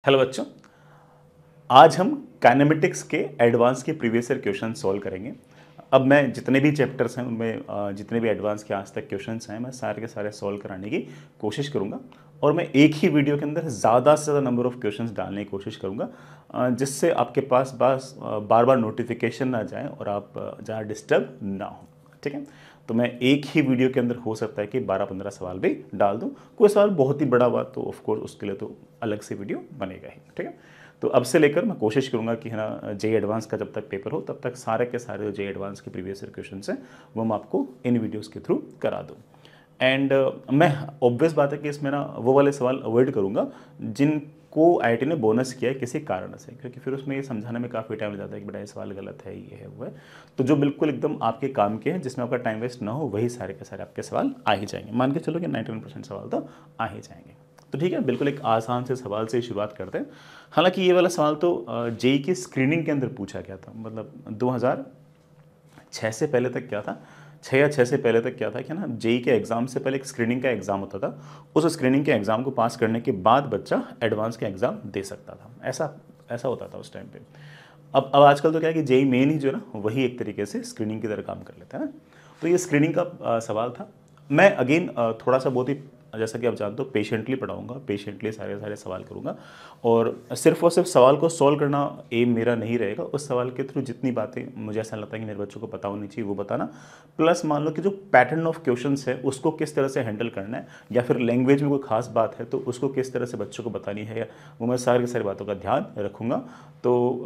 Hello बच्चों, आज हम काइनेमेटिक्स के एडवांस के प्रीवियस ईयर क्वेश्चन सॉल्व करेंगे। अब मैं जितने भी चैप्टर्स हैं उनमें जितने भी एडवांस के आज तक क्वेश्चंस हैं मैं सारे के सारे सॉल्व कराने की कोशिश करूंगा और मैं एक ही वीडियो के अंदर ज़्यादा से ज़्यादा नंबर ऑफ़ क्वेश्चंस डालने की कोशिश करूंगा, जिससे आपके पास बस बार बार नोटिफिकेशन ना जाए और आप ज़्यादा डिस्टर्ब ना हो। ठीक है, तो मैं एक ही वीडियो के अंदर हो सकता है कि 12-15 सवाल भी डाल दूं। कोई सवाल बहुत ही बड़ा हुआ तो ऑफ कोर्स उसके लिए तो अलग से वीडियो बनेगा ही। ठीक है, तो अब से लेकर मैं कोशिश करूंगा कि है ना जे एडवांस का जब तक पेपर हो तब तक सारे के सारे जो जे एडवांस के प्रीवियस ईयर क्वेश्चन हैं वो मैं आपको इन वीडियोस के थ्रू करा दूँ। एंड मैं ऑब्वियस बात है कि इसमें ना वो वाले सवाल अवॉइड करूंगा जिनको आईआईटी ने बोनस किया है किसी कारण से, क्योंकि फिर उसमें ये समझाने में काफ़ी टाइम लग जाता है कि बेटा ये सवाल गलत है, ये है वो है। तो जो बिल्कुल एकदम आपके काम के हैं जिसमें आपका टाइम वेस्ट ना हो वही सारे के सारे आपके सवाल आ ही जाएंगे। मान के चलो कि 99% सवाल तो आ ही जाएंगे। तो ठीक है, बिल्कुल एक आसान से सवाल से शुरुआत करते हैं। हालांकि ये वाला सवाल तो जेई की स्क्रीनिंग के अंदर पूछा गया था, मतलब 2006 से पहले तक क्या था, 6 से पहले तक क्या था कि ना जेई के एग्ज़ाम से पहले एक स्क्रीनिंग का एग्ज़ाम होता था। उस स्क्रीनिंग के एग्ज़ाम को पास करने के बाद बच्चा एडवांस का एग्ज़ाम दे सकता था। ऐसा ऐसा होता था उस टाइम पे। अब आजकल तो क्या है कि जेई मेन ही जो है ना वही एक तरीके से स्क्रीनिंग की तरह काम कर लेता है ना। तो ये स्क्रीनिंग का सवाल था। मैं अगेन थोड़ा सा बहुत ही, जैसा कि आप जानते हो, पेशेंटली पढ़ाऊंगा, पेशेंटली सारे सारे सवाल करूंगा और सिर्फ सवाल को सॉल्व करना एम मेरा नहीं रहेगा। उस सवाल के थ्रू जितनी बातें मुझे ऐसा लगता है कि मेरे बच्चों को पता होनी चाहिए वो बताना, प्लस मान लो कि जो पैटर्न ऑफ क्वेश्चंस है उसको किस तरह से हैंडल करना है, या फिर लैंग्वेज में कोई खास बात है तो उसको किस तरह से बच्चों को बतानी है, वो मैं सारी की सारी बातों का ध्यान रखूँगा। तो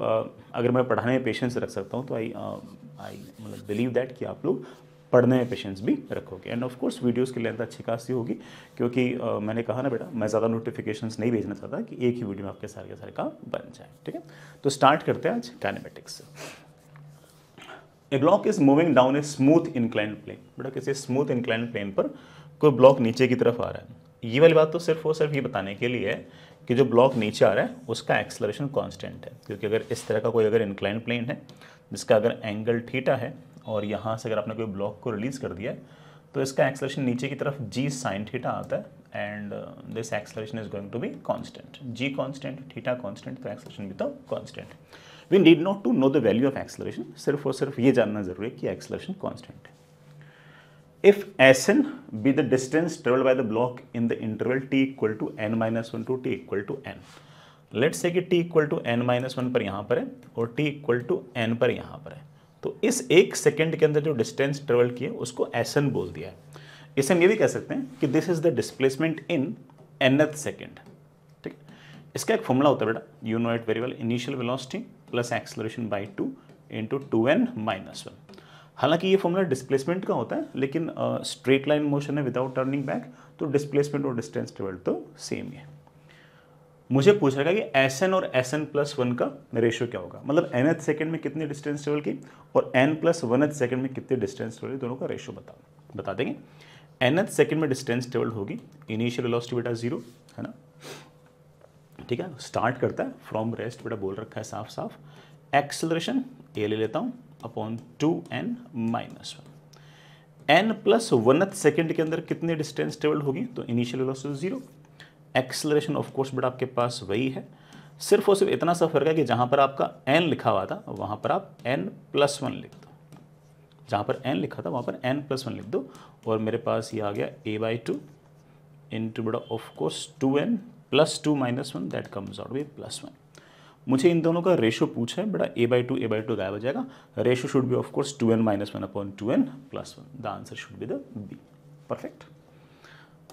अगर मैं पढ़ाने में पेशेंस रख सकता हूँ तो आई मतलब बिलीव दैट कि आप लोग पढ़ने में पेशेंस भी रखोगे। एंड ऑफ कोर्स वीडियोस की लेंथ अच्छी खासी होगी, क्योंकि मैंने कहा ना बेटा मैं ज़्यादा नोटिफिकेशंस नहीं भेजना चाहता कि एक ही वीडियो में आपके सारे के सारे काम बन जाए। ठीक है, तो स्टार्ट करते हैं आज काइनेमेटिक्स से। A block is moving down a smooth inclined plane. बेटा किसी स्मूथ इंक्लाइंड प्लेन पर कोई ब्लॉक नीचे की तरफ आ रहा है। ये वाली बात तो सिर्फ और सिर्फ ये बताने के लिए है कि जो ब्लॉक नीचे आ रहा है उसका एक्सेलरेशन कांस्टेंट है, क्योंकि अगर इस तरह का कोई अगर इंक्लाइंड प्लेन है जिसका अगर एंगल थीटा है और यहाँ से अगर आपने कोई ब्लॉक को रिलीज़ कर दिया है तो इसका एक्सेलरेशन नीचे की तरफ जी साइन थीटा आता है and this acceleration is going to be constant. G constant, theta constant, तो एक्सेलरेशन भी तो constant. We need not to know the value of acceleration, सिर्फ और सिर्फ ये जानना जरूरी है कि एक्सेलरेशन कांस्टेंट है। If Sn be the distance traveled by the block in the interval t equal to n minus 1 to t equal to n, let's say कि t equal to n minus one पर यहाँ पर है और t equal to n पर यहाँ पर है, तो इस एक सेकेंड के अंदर जो डिस्टेंस ट्रेवल किए उसको Sn बोल दिया है। इसे हम ये भी कह सकते हैं कि this is the displacement in nth second. ठीक है, इसका एक फॉर्मूला होता है बेटा, you know it very well, initial velocity plus acceleration by 2 into 2n minus 1। हालांकि ये फॉर्मूला डिस्प्लेसमेंट का होता है, लेकिन स्ट्रेट लाइन मोशन है विदाउट टर्निंग बैक, तो डिस्प्लेसमेंट और डिस्टेंस ट्रेवल तो सेम ही है। मुझे पूछ रहा है कि Sn और Sn प्लस 1 का रेशियो क्या होगा, मतलब nth सेकंड में कितनी डिस्टेंस ट्रेवल की और n प्लस 1th सेकंड में कितनी डिस्टेंस ट्रेवल, दोनों का रेशियो बता देंगे। nth सेकंड में डिस्टेंस ट्रेवल होगी, इनिशियल वेलोसिटी बेटा 0 है ना। ठीक है, स्टार्ट करता है फ्रॉम रेस्ट, बेटा बोल रखा है साफ साफ। एक्सेलरेशन ए ले लेता हूँ upon 2n minus 1। n plus 1th second के अंदर कितनी डिस्टेंस ट्रेवल होगी, तो initial velocity 0। Acceleration of course बेटा आपके पास वही है, सिर्फ और सिर्फ इतना सा फर्क है कि जहाँ पर आपका n लिखा हुआ था वहाँ पर आप n प्लस 1 लिख दो, जहाँ पर n लिखा था वहाँ पर n प्लस 1 लिख दो और मेरे पास ये आ गया a/2 इंटू बेटा of course 2n plus 2 minus 1, that comes out be plus 1। मुझे इन दोनों का रेशियो पूछा है बेटा, a/2 गायब हो जाएगा, ratio should be of course 2n minus 1 upon 2n plus 1, the answer should be the B. Perfect.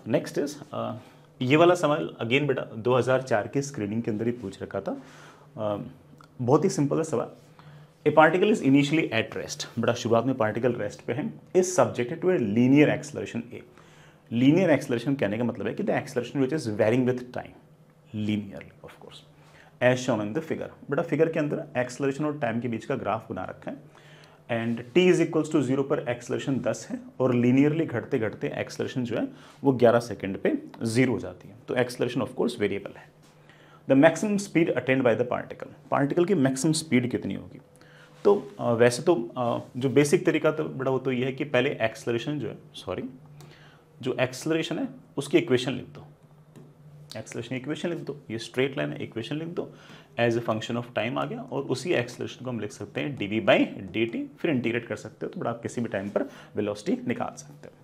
Next is ये वाला सवाल अगेन बेटा 2004 की स्क्रीनिंग के अंदर ही पूछ रखा था। बहुत ही सिंपल है सवाल। A particle is initially at rest, बेटा शुरुआत में पार्टिकल रेस्ट पे है, is subjected to a linear acceleration a. Linear acceleration कहने का मतलब है कि the acceleration which is varying with time linearly of course as shown in the figure. बेटा फिगर के अंदर एक्सेलरेशन और टाइम के बीच का ग्राफ बना रखा है and t is equals to 0 पर एक्सेलरेशन 10 है और लीनियरली घटते घटते एक्सेलरेशन जो है वो 11 सेकंड पे 0 हो जाती है, तो एक्सेलरेशन ऑफ कोर्स वेरिएबल है। The maximum speed attend by the particle, particle की मैक्सिमम स्पीड कितनी होगी, तो वैसे तो जो बेसिक तरीका तो बड़ा वो तो ये है कि पहले एक्सेलरेशन जो है जो एक्सेलरेशन है उसकी इक्वेशन लिख दो। एक्सेलरेशन इक्वेशन लिख दो, ये स्ट्रेट लाइन है, इक्वेशन लिख दो, as a function of time आ गया, और उसी एक्सेलरेशन को हम लिख सकते हैं dv/dt, फिर इंटीग्रेट कर सकते हो तो बड़ा आप किसी भी टाइम पर वेलोसिटी निकाल सकते हो।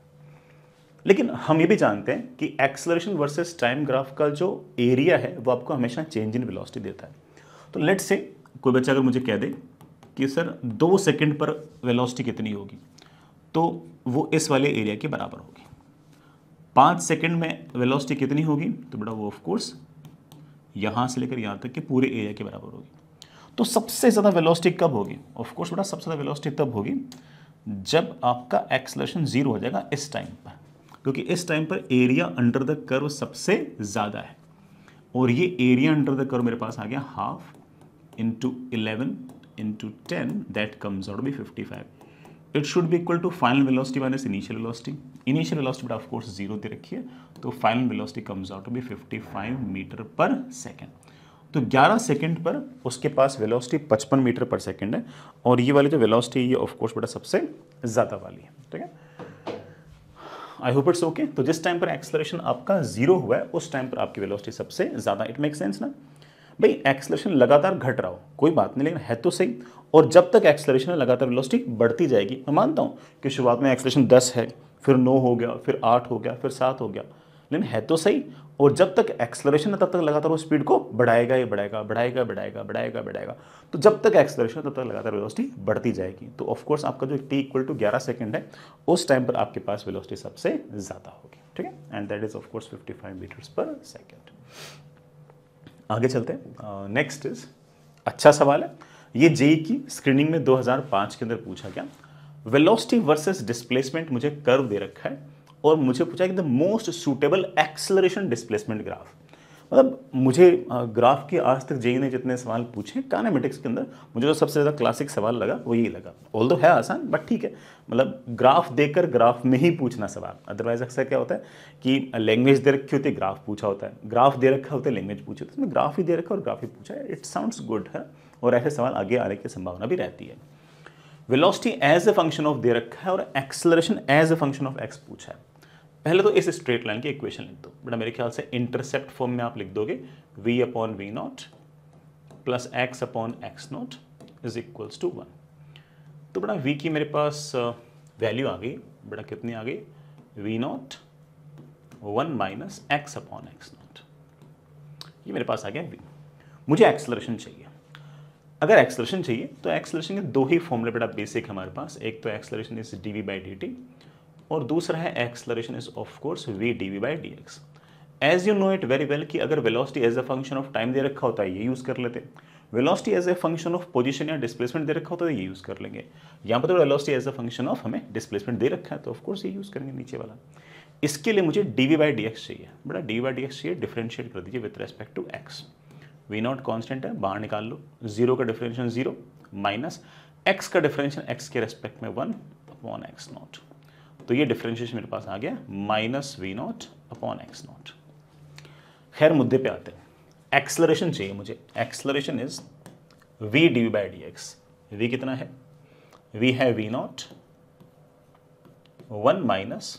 लेकिन हम ये भी जानते हैं कि एक्सेलरेशन वर्सेस टाइम ग्राफ का जो एरिया है वो आपको हमेशा चेंज इन वेलोसिटी देता है। तो लेट्स से कोई बच्चा अगर मुझे कह दे कि सर 2 सेकंड पर वेलोसिटी कितनी होगी, तो वो इस वाले एरिया के बराबर होगी। 5 सेकंड में वेलोसिटी कितनी होगी, तो बेटा वो ऑफ कोर्स यहाँ से लेकर यहाँ तक के पूरे एरिया के बराबर होगी। तो सबसे ज़्यादा वेलोसिटी कब होगी, ऑफ कोर्स बेटा सबसे ज़्यादा वेलोसिटी तब होगी जब आपका एक्सेलरेशन 0 हो जाएगा इस टाइम पर, क्योंकि इस टाइम पर एरिया अंडर द कर्व सबसे ज़्यादा है, और ये एरिया अंडर द कर्व मेरे पास आ गया half into 11 into 10, that comes out be 55। It should be equal to final velocity minus initial velocity. Initial velocity of course 0 दे रखी है, तो final velocity comes out to be 55 meter per second. तो 11 second per उसके पास velocity 55 meter per second है, और ये वाली जो वेलोसिटी ये ऑफ कोर्स बेटा सबसे ज़्यादा वाली है। ठीक है, आई होप इट्स ओके। तो जिस टाइम पर एक्सेलरेशन आपका 0 हुआ है उस टाइम पर आपकी वेलोसिटी सबसे ज़्यादा। इट मेक सेंस ना भाई, एक्सेलरेशन लगातार घट रहा हो कोई बात नहीं, लेकिन है तो सही, और जब तक एक्सेलरेशन है लगातार वेलोसिटी बढ़ती जाएगी। मैं मानता हूँ कि शुरुआत में एक्सेलरेशन 10 है, फिर 9 हो गया, फिर 8 हो गया, फिर 7 हो गया, लेकिन है तो सही, और जब तक एक्सेलरेशन है तब तक लगातार वो स्पीड को बढ़ाएगा ही बढ़ाएगा, बढ़ाएगा बढ़ाएगा बढ़ाएगा बढ़ाएगा। तो जब तक एक्सेलरेशन है तब तक लगातार वेलोसिटी बढ़ती जाएगी। तो ऑफ कोर्स आपका जो t इक्वल टू 11 सेकंड है उस टाइम पर आपके पास वेलोसिटी सबसे ज़्यादा होगी। ठीक है, and that is of course 55 meters per second. आगे चलते हैं। नेक्स्ट इज अच्छा सवाल है, ये जेई की स्क्रीनिंग में 2005 के अंदर पूछा गया। वेलोसिटी वर्सेस डिस्प्लेसमेंट मुझे कर्व दे रखा है, और मुझे पूछा कि the most suitable acceleration displacement graph. मतलब मुझे ग्राफ के आज तक जेई ने जितने सवाल पूछे काइनेमेटिक्स के अंदर, मुझे जो सबसे ज़्यादा क्लासिक सवाल लगा वो यही लगा। ऑल्दो है आसान बट ठीक है, मतलब ग्राफ देकर ग्राफ में ही पूछना सवाल। अदरवाइज अक्सर क्या होता है कि लैंग्वेज दे रखी होती है, ग्राफ पूछा होता है, ग्राफ दे रखा होता है, लैंग्वेज पूछी होती है। इसमें ग्राफ ही दे रखा और ग्राफ ही पूछा है, इट साउंड्स गुड है, और ऐसे सवाल आगे आने की संभावना भी रहती है। Velocity as a function of दे रखा है और acceleration as a function of x पूछा है। पहले तो इस स्ट्रेट लाइन की इक्वेशन लिख दो बेटा, मेरे ख्याल से इंटरसेप्ट फॉर्म में आप लिख दोगे v upon V nought plus X upon x nought is equals to 1। तो बेटा v की मेरे पास वैल्यू आ गई बेटा, कितनी आ गई, V nought 1 minus X upon x nought, ये मेरे पास आ गया v। मुझे एक्सेलरेशन चाहिए। अगर एक्सेलरेशन चाहिए तो एक्सेलरेशन के दो ही फॉर्मूले बेटा बेसिक हमारे पास, एक तो एक्सेलरेशन इज dv/dt और दूसरा है acceleration is of course v dv/dx। As you know it very well कि अगर velocity as a function of time दे रखा होता है ये यूज कर लेते, velocity as a function of position या डिस्प्लेसमेंट दे रखा होता है ये यूज कर लेंगे। यहाँ पर तो velocity as a function of हमें डिस्प्लेसमेंट दे रखा है तो ऑफ कोर्स ये यूज करेंगे नीचे वाला। इसके लिए मुझे dv/dx चाहिए बेटा, dv/dx चाहिए, डिफरेंशिएट कर दीजिए with respect to x। V nought constant है, बाहर निकाल लो, 0 का डिफरेंशियल 0 माइनस x का डिफरेंशियल x के रेस्पेक्ट में 1 अपॉन एक्स नॉट। तो ये डिफरेंशिएशन मेरे पास आ गया minus we not upon x nought. खैर मुद्दे पे आते हैं, एक्सेलरेशन चाहिए मुझे। Acceleration is v dv/dx। v कितना है, v है V nought 1 minus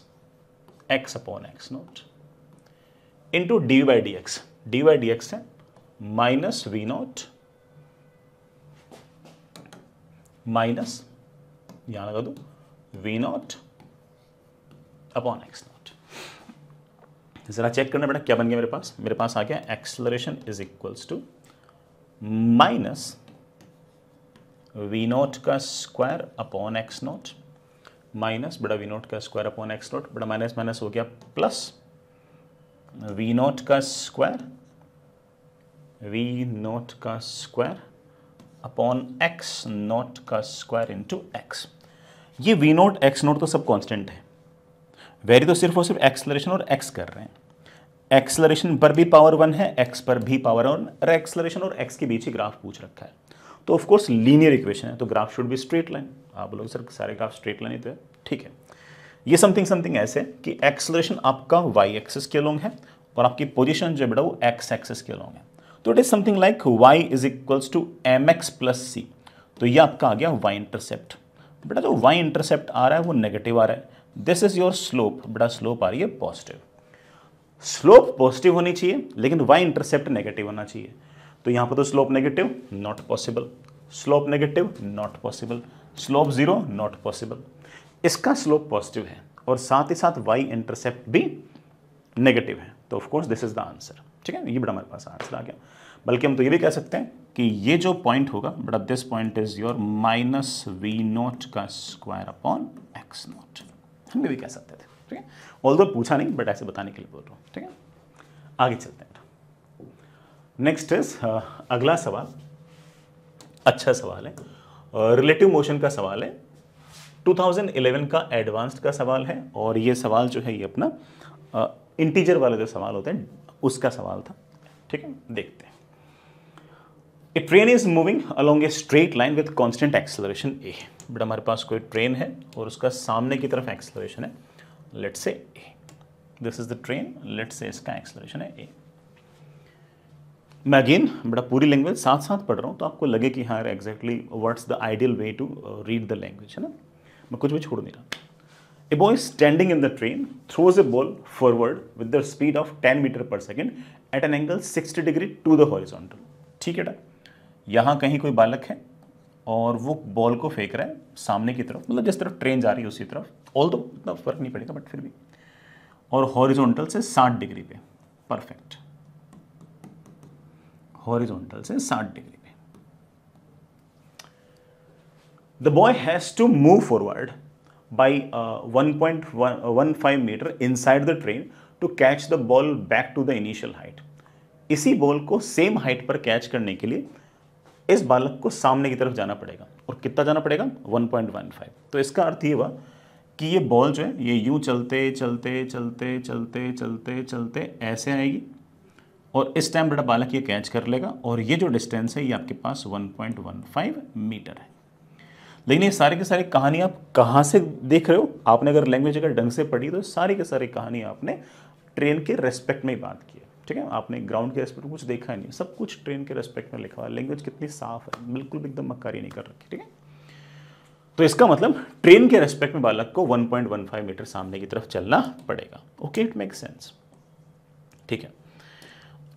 x upon x nought into dv/dx। dv/dx है माइनस वी नॉट माइनस, यहां लगा दो, v not upon x naught. जरा चेक करना बेटा क्या बन गया मेरे पास आ गया acceleration is equals to minus we naught का square upon x naught minus बेटा वी नॉट का स्क्वायर अपॉन एक्स नॉट, बेटा माइनस माइनस हो गया प्लस वी नॉट का स्क्वायर, वी नॉट का स्क्वायर अपॉन एक्स नॉट का स्क्वायर इंटू एक्स। ये वी नॉट एक्स नॉट तो सब कांस्टेंट है, वेरी तो सिर्फ और सिर्फ एक्सेलरेशन और एक्स कर रहे हैं। एक्सेलरेशन पर भी पावर 1 है, एक्स पर भी पावर 1, और एक्सेलरेशन और एक्स के बीच ही ग्राफ पूछ रखा है। तो ऑफ कोर्स लीनियर इक्वेशन है, तो graph should be straight line. आप बोलोगे सर सारे ग्राफ स्ट्रेट लाइन ही तो है, ठीक है। ये समथिंग ऐसे कि एक्सेलरेशन आपका वाई एक्सिस के अलोंग है और आपकी पोजीशन जो बेटा वो एक्स एक्सिस के अलोंग है। तो it is something like y is equals to mx plus c. तो ये आपका आ गया y इंटरसेप्ट। बेटा जो y इंटरसेप्ट आ रहा है वो नेगेटिव आ रहा है, दिस इज योर स्लोप, बेटा स्लोप आ रही है पॉजिटिव। स्लोप पॉजिटिव होनी चाहिए लेकिन y इंटरसेप्ट नेगेटिव होना चाहिए। तो यहां पर तो slope negative, not possible. Slope negative, not possible. Slope 0, not possible. इसका स्लोप पॉजिटिव है और साथ ही साथ y इंटरसेप्ट भी नेगेटिव है, तो of course this is the answer. ठीक है, ये बड़ा हमारे पास आंसर आ गया। बल्कि हम तो ये भी कह सकते हैं कि ये जो पॉइंट होगा बड़ा, this point is your minus V nought का स्क्वायर अपॉन एक्स नोट, हम ये भी कह सकते थे। ठीक है, ऑल्दो पूछा नहीं बट ऐसे बताने के लिए बोल रहा हूँ। ठीक है, आगे चलते हैं। नेक्स्ट इज अगला सवाल, अच्छा सवाल है, रिलेटिव मोशन का सवाल है, 2011 का एडवांस्ड का सवाल है। और ये सवाल जो है ये अपना इंटीजर वाले जो सवाल होते हैं उसका सवाल था। ठीक है, देखते हैं। A train is moving along a straight line with constant acceleration a. But हमारे पास कोई ट्रेन है और उसका सामने की तरफ एक्सेलरेशन है, let's say A. This is the train, let's say इसका एक्सेलरेशन है ए। मैं अगेन बड़ा पूरी लैंग्वेज साथ साथ पढ़ रहा हूँ तो आपको लगे कि हाँ exactly what's the ideal way to read the language, है ना, मैं कुछ भी छोड़ नहीं रहा। A boy standing in the train throws a ball forward with the speed of 10 meter per second at an angle 60 degree to the horizontal। ठीक है ना, यहाँ कहीं कोई बालक है और वो बॉल को फेंक रहा है सामने की तरफ, मतलब जिस तरफ ट्रेन जा रही है उसी तरफ, ऑल तो इतना फर्क नहीं पड़ेगा बट फिर भी, और हॉरिजॉन्टल से 60 डिग्री पे, परफेक्ट, हॉरिजॉन्टल से 60 डिग्री पे। The boy has to move forward by 1.15 meter inside the train to catch the ball back to the initial height। इसी बॉल को सेम हाइट पर कैच करने के लिए इस बालक को सामने की तरफ जाना पड़ेगा, और कितना जाना पड़ेगा, 1.15। तो इसका अर्थ ये हुआ कि ये बॉल जो है ये यूं चलते चलते चलते चलते चलते चलते ऐसे आएगी और इस टाइम बड़ा बालक ये कैच कर लेगा, और ये जो डिस्टेंस है ये आपके पास 1.15 मीटर है। लेकिन ये सारी की सारी कहानी आप कहाँ से देख रहे हो, आपने अगर लैंग्वेज अगर ढंग से पढ़ी तो सारी की सारी कहानी आपने ट्रेन के रेस्पेक्ट में ही बात की है। ठीक है, आपने ग्राउंड के रेस्पेक्ट में कुछ देखा ही नहीं, सब कुछ ट्रेन के रेस्पेक्ट में लिखा हुआ है। लैंग्वेज कितनी साफ है, बिल्कुल भी एकदम मक्कारी नहीं कर रखी। ठीक है, तो इसका मतलब ट्रेन के रेस्पेक्ट में बालक को 1.15 मीटर सामने की तरफ चलना पड़ेगा। Okay, it make sense. ठीक है,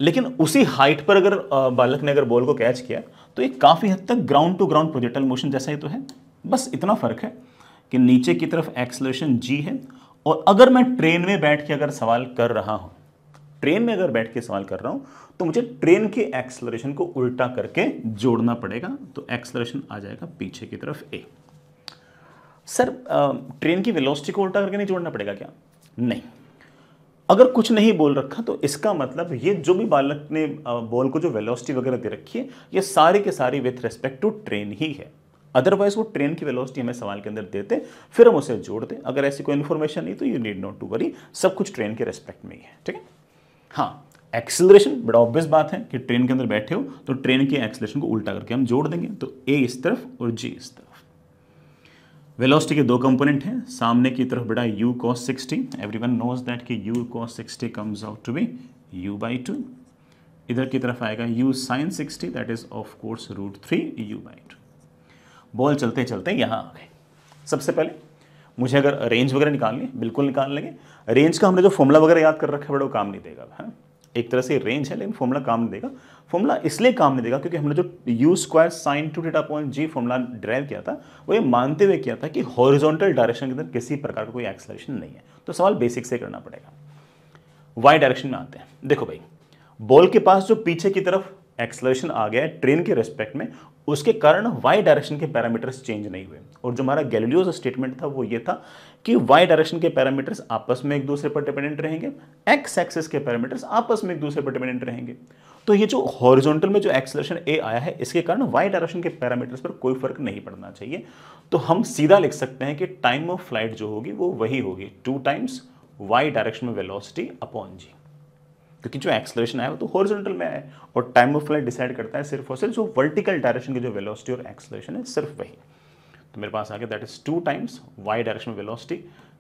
लेकिन उसी हाइट पर अगर बालक ने अगर बॉल को कैच किया तो ये काफ़ी हद तक ground to ground projectile motion जैसा ही तो है, बस इतना फर्क है कि नीचे की तरफ एक्सेलरेशन g है। और अगर मैं ट्रेन में बैठ के अगर सवाल कर रहा हूं, ट्रेन में अगर बैठ के सवाल कर रहा हूं तो मुझे ट्रेन के एक्सेलरेशन को उल्टा करके जोड़ना पड़ेगा, तो एक्सेलरेशन आ जाएगा पीछे की तरफ a। सर ट्रेन की वेलोसिटी को उल्टा करके नहीं जोड़ना पड़ेगा क्या? नहीं, अगर कुछ नहीं बोल रखा तो इसका मतलब ये जो भी बालक ने बॉल को जो वेलोसिटी वगैरह दे रखी है ये सारी के सारी विथ रिस्पेक्ट टू ट्रेन ही है। अदरवाइज वो ट्रेन की वेलोसिटी हमें सवाल के अंदर देते, फिर हम उसे जोड़ते। अगर ऐसी कोई इन्फॉर्मेशन नहीं तो you need not to worry, सब कुछ ट्रेन के रेस्पेक्ट में ही है। ठीक है, हाँ एक्सेलरेशन बड़ा ऑब्वियस बात है कि ट्रेन के अंदर बैठे हो तो ट्रेन के एक्सेलरेशन को उल्टा करके हम जोड़ देंगे, तो ए इस तरफ और जी इस तरफ। वेलोसिटी के दो कंपोनेंट हैं, सामने की तरफ बड़ा u cos 60, everyone knows that कि u cos 60 comes out to be u/2। इधर की तरफ आएगा u sin 60, that is of course √3 u/2। Ball चलते चलते यहाँ आ गए। सबसे पहले मुझे अगर रेंज वगैरह निकालनी है, बिल्कुल निकाल लेंगे। रेंज का हमने जो फॉर्मूला वगैरह याद कर रखा है बड़ा वो काम नहीं देगा, है ना, एक तरह से रेंज है लेकिन फॉर्मूला काम नहीं देगा। फॉर्मूला इसलिए काम नहीं देगा क्योंकि हमने जो u² sin 2θ/g formula drive किया था वो ये मानते हुए किया था कि हॉरिजॉन्टल डायरेक्शन के अंदर किसी प्रकार का कोई एक्सेलरेशन नहीं है, तो सवाल बेसिक से करना पड़ेगा। वाई डायरेक्शन में आते हैं। देखो भाई, बॉल के पास जो पीछे की तरफ एक्सेलरेशन आ गया है ट्रेन के रेस्पेक्ट में, उसके कारण वाई डायरेक्शन के पैरामीटर्स चेंज नहीं हुए। और जो हमारा गैलीलियोस स्टेटमेंट था वो ये था कि वाई डायरेक्शन के पैरामीटर्स आपस में एक दूसरे पर डिपेंडेंट रहेंगे, एक्स एक्सिस के पैरामीटर्स आपस में एक दूसरे पर डिपेंडेंट रहेंगे। तो ये जो हॉरिजॉन्टल में जो एक्सेलरेशन ए आया है इसके कारण वाई डायरेक्शन के पैरामीटर्स पर कोई फर्क नहीं पड़ना चाहिए। तो हम सीधा लिख सकते हैं कि टाइम ऑफ फ्लाइट जो होगी वो वही होगी 2 टाइम्स वाई डायरेक्शन में वेलोसिटी अपॉन जी, क्योंकि जो एक्सेलरेशन आया वो तो हॉरिजॉन्टल में आया और टाइम ऑफ फ्लाइट डिसाइड करता है सिर्फ और सिर्फ जो वर्टिकल डायरेक्शन की जो वेलोसिटी और एक्सेलरेशन है सिर्फ वही। तो मेरे पास आ गया that is 2 times y direction में velocity,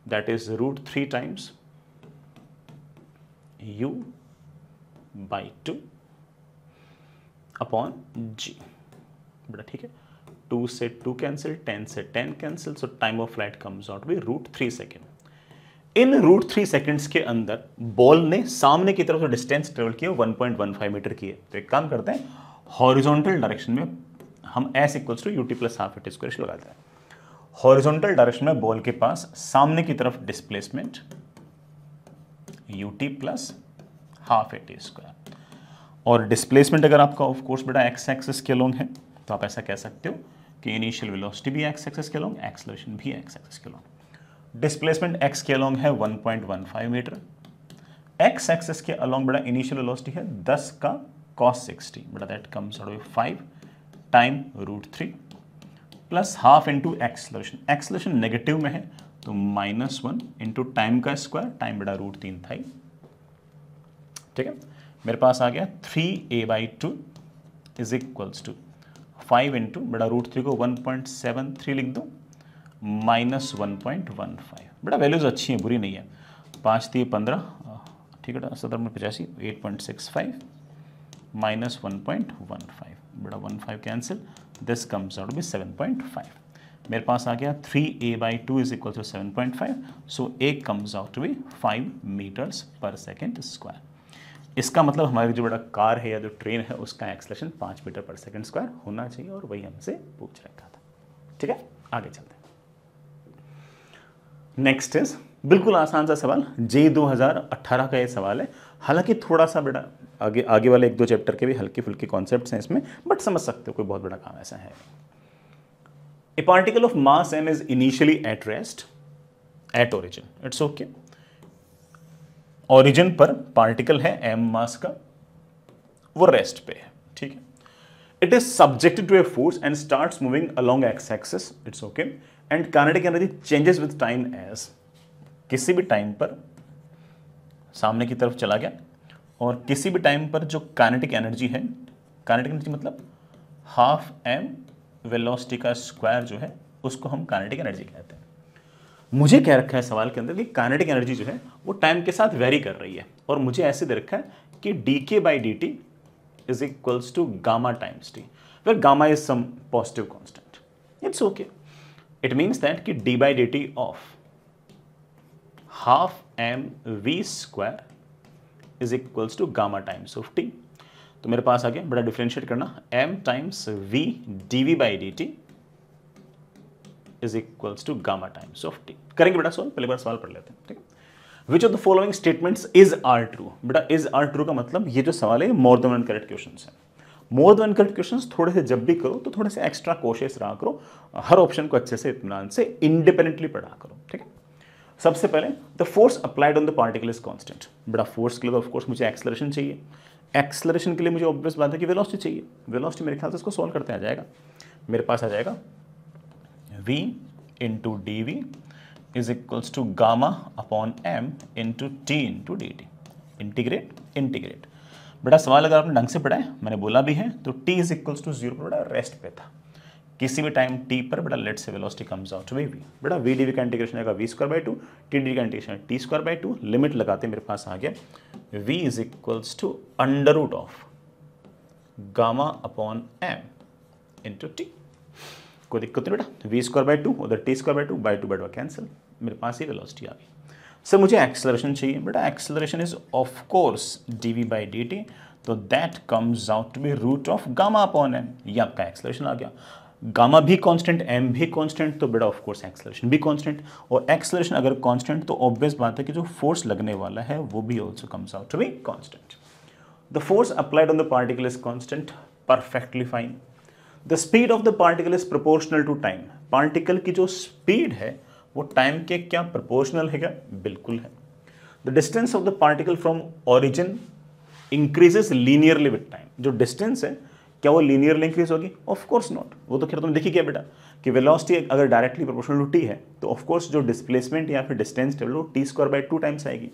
that is √3 times u/2 upon g. बड़ा ठीक है, 2 से 2 कैंसिल, 10 से 10 cancel, so time of flight comes out be √3 second. In √3 seconds के अंदर बॉल ने सामने की तरफ जो डिस्टेंस ट्रेवल किया 1.15 मीटर की है। तो एक काम करते हैं, हॉरिजॉन्टल डायरेक्शन में हम s equals to ut plus half at square लगाते हैं। हॉरिजॉन्टल डायरेक्शन में बॉल के पास सामने की तरफ displacement ut plus half at square, और डिस्प्लेसमेंट अगर आपका ऑफ कोर्स बेटा एक्स एक्सिस के अलोंग है तो आप ऐसा कह सकते हो कि इनिशियल वेलोसिटी भी एक्स एक्सिस के अलोंग, एक्सेलरेशन भी एक्स एक्सिस के अलोंग। डिस्प्लेसमेंट एक्स के अलोंग है 1.15 मीटर, एक्स एक्सिस के अलोंग बेटा इनिशियल वेलोसिटी है 10 का cos 60 बेटा, that comes out with 5 time √3 plus half into acceleration. Acceleration negative में है तो -1 इंटू टाइम का स्क्वायर, टाइम बेटा √3 था ही, ठीक है। मेरे पास आ गया 3a/2 is equals to 5 into बेटा √3 को 1.73 लिख दो -1.15 बेटा, वैल्यूज अच्छी हैं, बुरी नहीं है। 5 3 15, ठीक है, 17 में 85, 8.65 -1.15 बेटा, 15 cancel, this comes out be 7.5। मेरे पास आ गया 3a/2 is equal to 7.5, so a comes out to be 5 meters per second square. इसका मतलब हमारी जो बड़ा कार है या जो ट्रेन है उसका acceleration 5 metre per second square होना चाहिए, और वही हमसे पूछ रखा था, ठीक है। आगे चलते हैं। नेक्स्ट इज बिल्कुल आसान सा सवाल, जे 2018 का ये सवाल है। हालांकि थोड़ा सा बेटा आगे वाले 1-2 चैप्टर के भी हल्के फुल्के कॉन्सेप्ट्स हैं इसमें, बट समझ सकते हो कोई बहुत बड़ा काम ऐसा है। A particle of mass m is initially at rest at origin, it's okay. Origin पर पार्टिकल है m मास का, वो रेस्ट पे है, ठीक है। It is subjected to a force and starts moving along x axis, it's okay. And kinetic energy changes with time as, किसी भी टाइम पर सामने की तरफ चला गया, और किसी भी टाइम पर जो काइनेटिक एनर्जी है, काइनेटिक एनर्जी मतलब हाफ m वेलोसिटी का स्क्वायर जो है उसको हम काइनेटिक एनर्जी कहते हैं। मुझे क्या रखा है सवाल के अंदर कि काइनेटिक एनर्जी जो है वो टाइम के साथ वेरी कर रही है, और मुझे ऐसे दे रखा है कि dk/dt is equals to gamma times t, where gamma is some positive constant, it's okay. It means that कि d/dt of half mv square is equals to gamma times of t। तो मेरे पास आ गया बड़ा डिफरेंशिएट करना, m times v dv/dt is equals to gamma times of t। करेंगे बेटा सॉल्व, पहले बार सवाल पढ़ लेते हैं, ठीक है। Which of the following statements is are true, बेटा इज आर ट्रू का मतलब ये जो सवाल है more than one correct questions है। More than one correct questions थोड़े से जब भी करो तो थोड़े से एक्स्ट्रा कोशिश रहा करो, हर ऑप्शन को अच्छे से इत्मीनान से इंडिपेंडेंटली पढ़ा करो, ठीक है। सबसे पहले the force applied on the particle is constant, बेटा फोर्स के लिए तो ऑफ कोर्स मुझे एक्सेलरेशन चाहिए, एक्सेलरेशन के लिए मुझे ऑब्वियस बात है कि वेलोसिटी चाहिए। वेलोसिटी मेरे ख्याल से इसको सॉल्व करते आ जाएगा, मेरे पास आ जाएगा v into d v is equals to gamma upon m into t into d t. Integrate बेटा सवाल अगर आपने ढंग से पढ़ा है, मैंने बोला भी है, तो t इज इक्वल्स टू 0 पर बेटा रेस्ट पे था, किसी भी टाइम t पर बेटा let say velocity comes out to be v, बेटा v dv का इंटीग्रेशन आएगा v²/2, t dy का इंटीग्रेशन t²/2, लिमिट लगाते मेरे पास आ गया v is equals to under root of gamma upon m into t. कोई दिक्कत नहीं बेटा, v²/2 उधर t²/2 कैंसिल, मेरे पास ये वेलोसिटी आ गई। सर मुझे एक्सेलरेशन चाहिए, बेटा acceleration is of course dv/dt, तो that comes out to be root of gamma upon m, ये आपका एक्सेलरेशन आ गया। गामा भी कांस्टेंट, m भी कांस्टेंट, तो बेटा ऑफ कोर्स एक्सेलरेशन भी कांस्टेंट, और एक्सेलरेशन अगर कांस्टेंट तो ऑब्वियस बात है कि जो फोर्स लगने वाला है वो भी also comes out to be constant. The force applied on the particle is constant, perfectly fine. The speed of the particle is proportional to time, particle की जो स्पीड है वो टाइम के क्या प्रोपोर्शनल है क्या, बिल्कुल है। The distance of the particle from origin increases linearly with time, जो डिस्टेंस है क्या वो लीनियरली इंक्रीज होगी, ऑफ कोर्स नॉट। वो तो खैर तुम देखी क्या बेटा कि वेलोसिटी अगर डायरेक्टली प्रोपोर्शनल टू t है तो ऑफ कोर्स जो डिस्प्लेसमेंट या फिर डिस्टेंस टेबल वो t²/2 टाइम्स आएगी,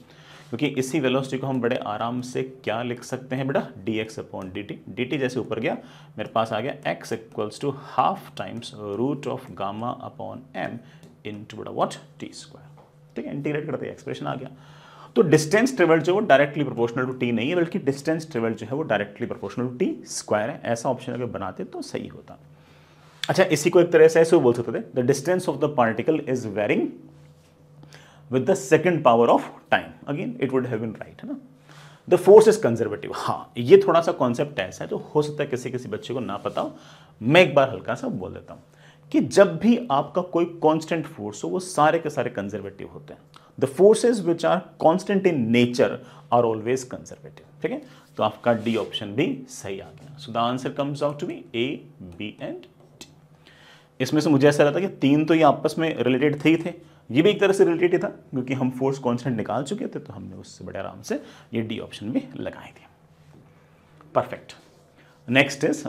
क्योंकि इसी वेलोसिटी को हम बड़े आराम से क्या लिख सकते हैं बेटा dx/dt। dt जैसे ऊपर गया मेरे पास आ गया x equals to half times root of gamma upon m into बेटा व्हाट t², ठीक है। इंटीग्रेट करते एक्सप्रेशन आ गया। तो डिस्टेंस ट्रेवल जो वो डायरेक्टली प्रोपोर्शनल टू t नहीं है, बल्कि डिस्टेंस ट्रेवल जो है वो डायरेक्टली प्रोपोर्शनल टू t² है। ऐसा ऑप्शन अगर बनाते तो सही होता। अच्छा इसी को एक तरह से ऐसे बोल सकते थे, the distance of the particle is varying with the second power of time, again it would have been right, है ना। द फोर्स इज कंजर्वेटिव, हाँ ये थोड़ा सा कॉन्सेप्ट ऐसा है जो हो सकता है किसी किसी बच्चे को ना पता हो, मैं एक बार हल्का सा बोल देता हूं कि जब भी आपका कोई कांस्टेंट फोर्स हो वो सारे के सारे कंजर्वेटिव होते हैं। The forces which are constant in nature are always conservative, ठीक है। तो आपका डी ऑप्शन भी सही आ गया। So the answer comes out to be A, B and D. इसमें से मुझे ऐसा लगता है कि तीन तो ये आपस में रिलेटेड थे ही थे, ये भी एक तरह से रिलेटेड था क्योंकि हम फोर्स कांस्टेंट निकाल चुके थे, तो हमने उससे बड़े आराम से ये डी ऑप्शन भी लगाए थे। परफेक्ट। नेक्स्ट इज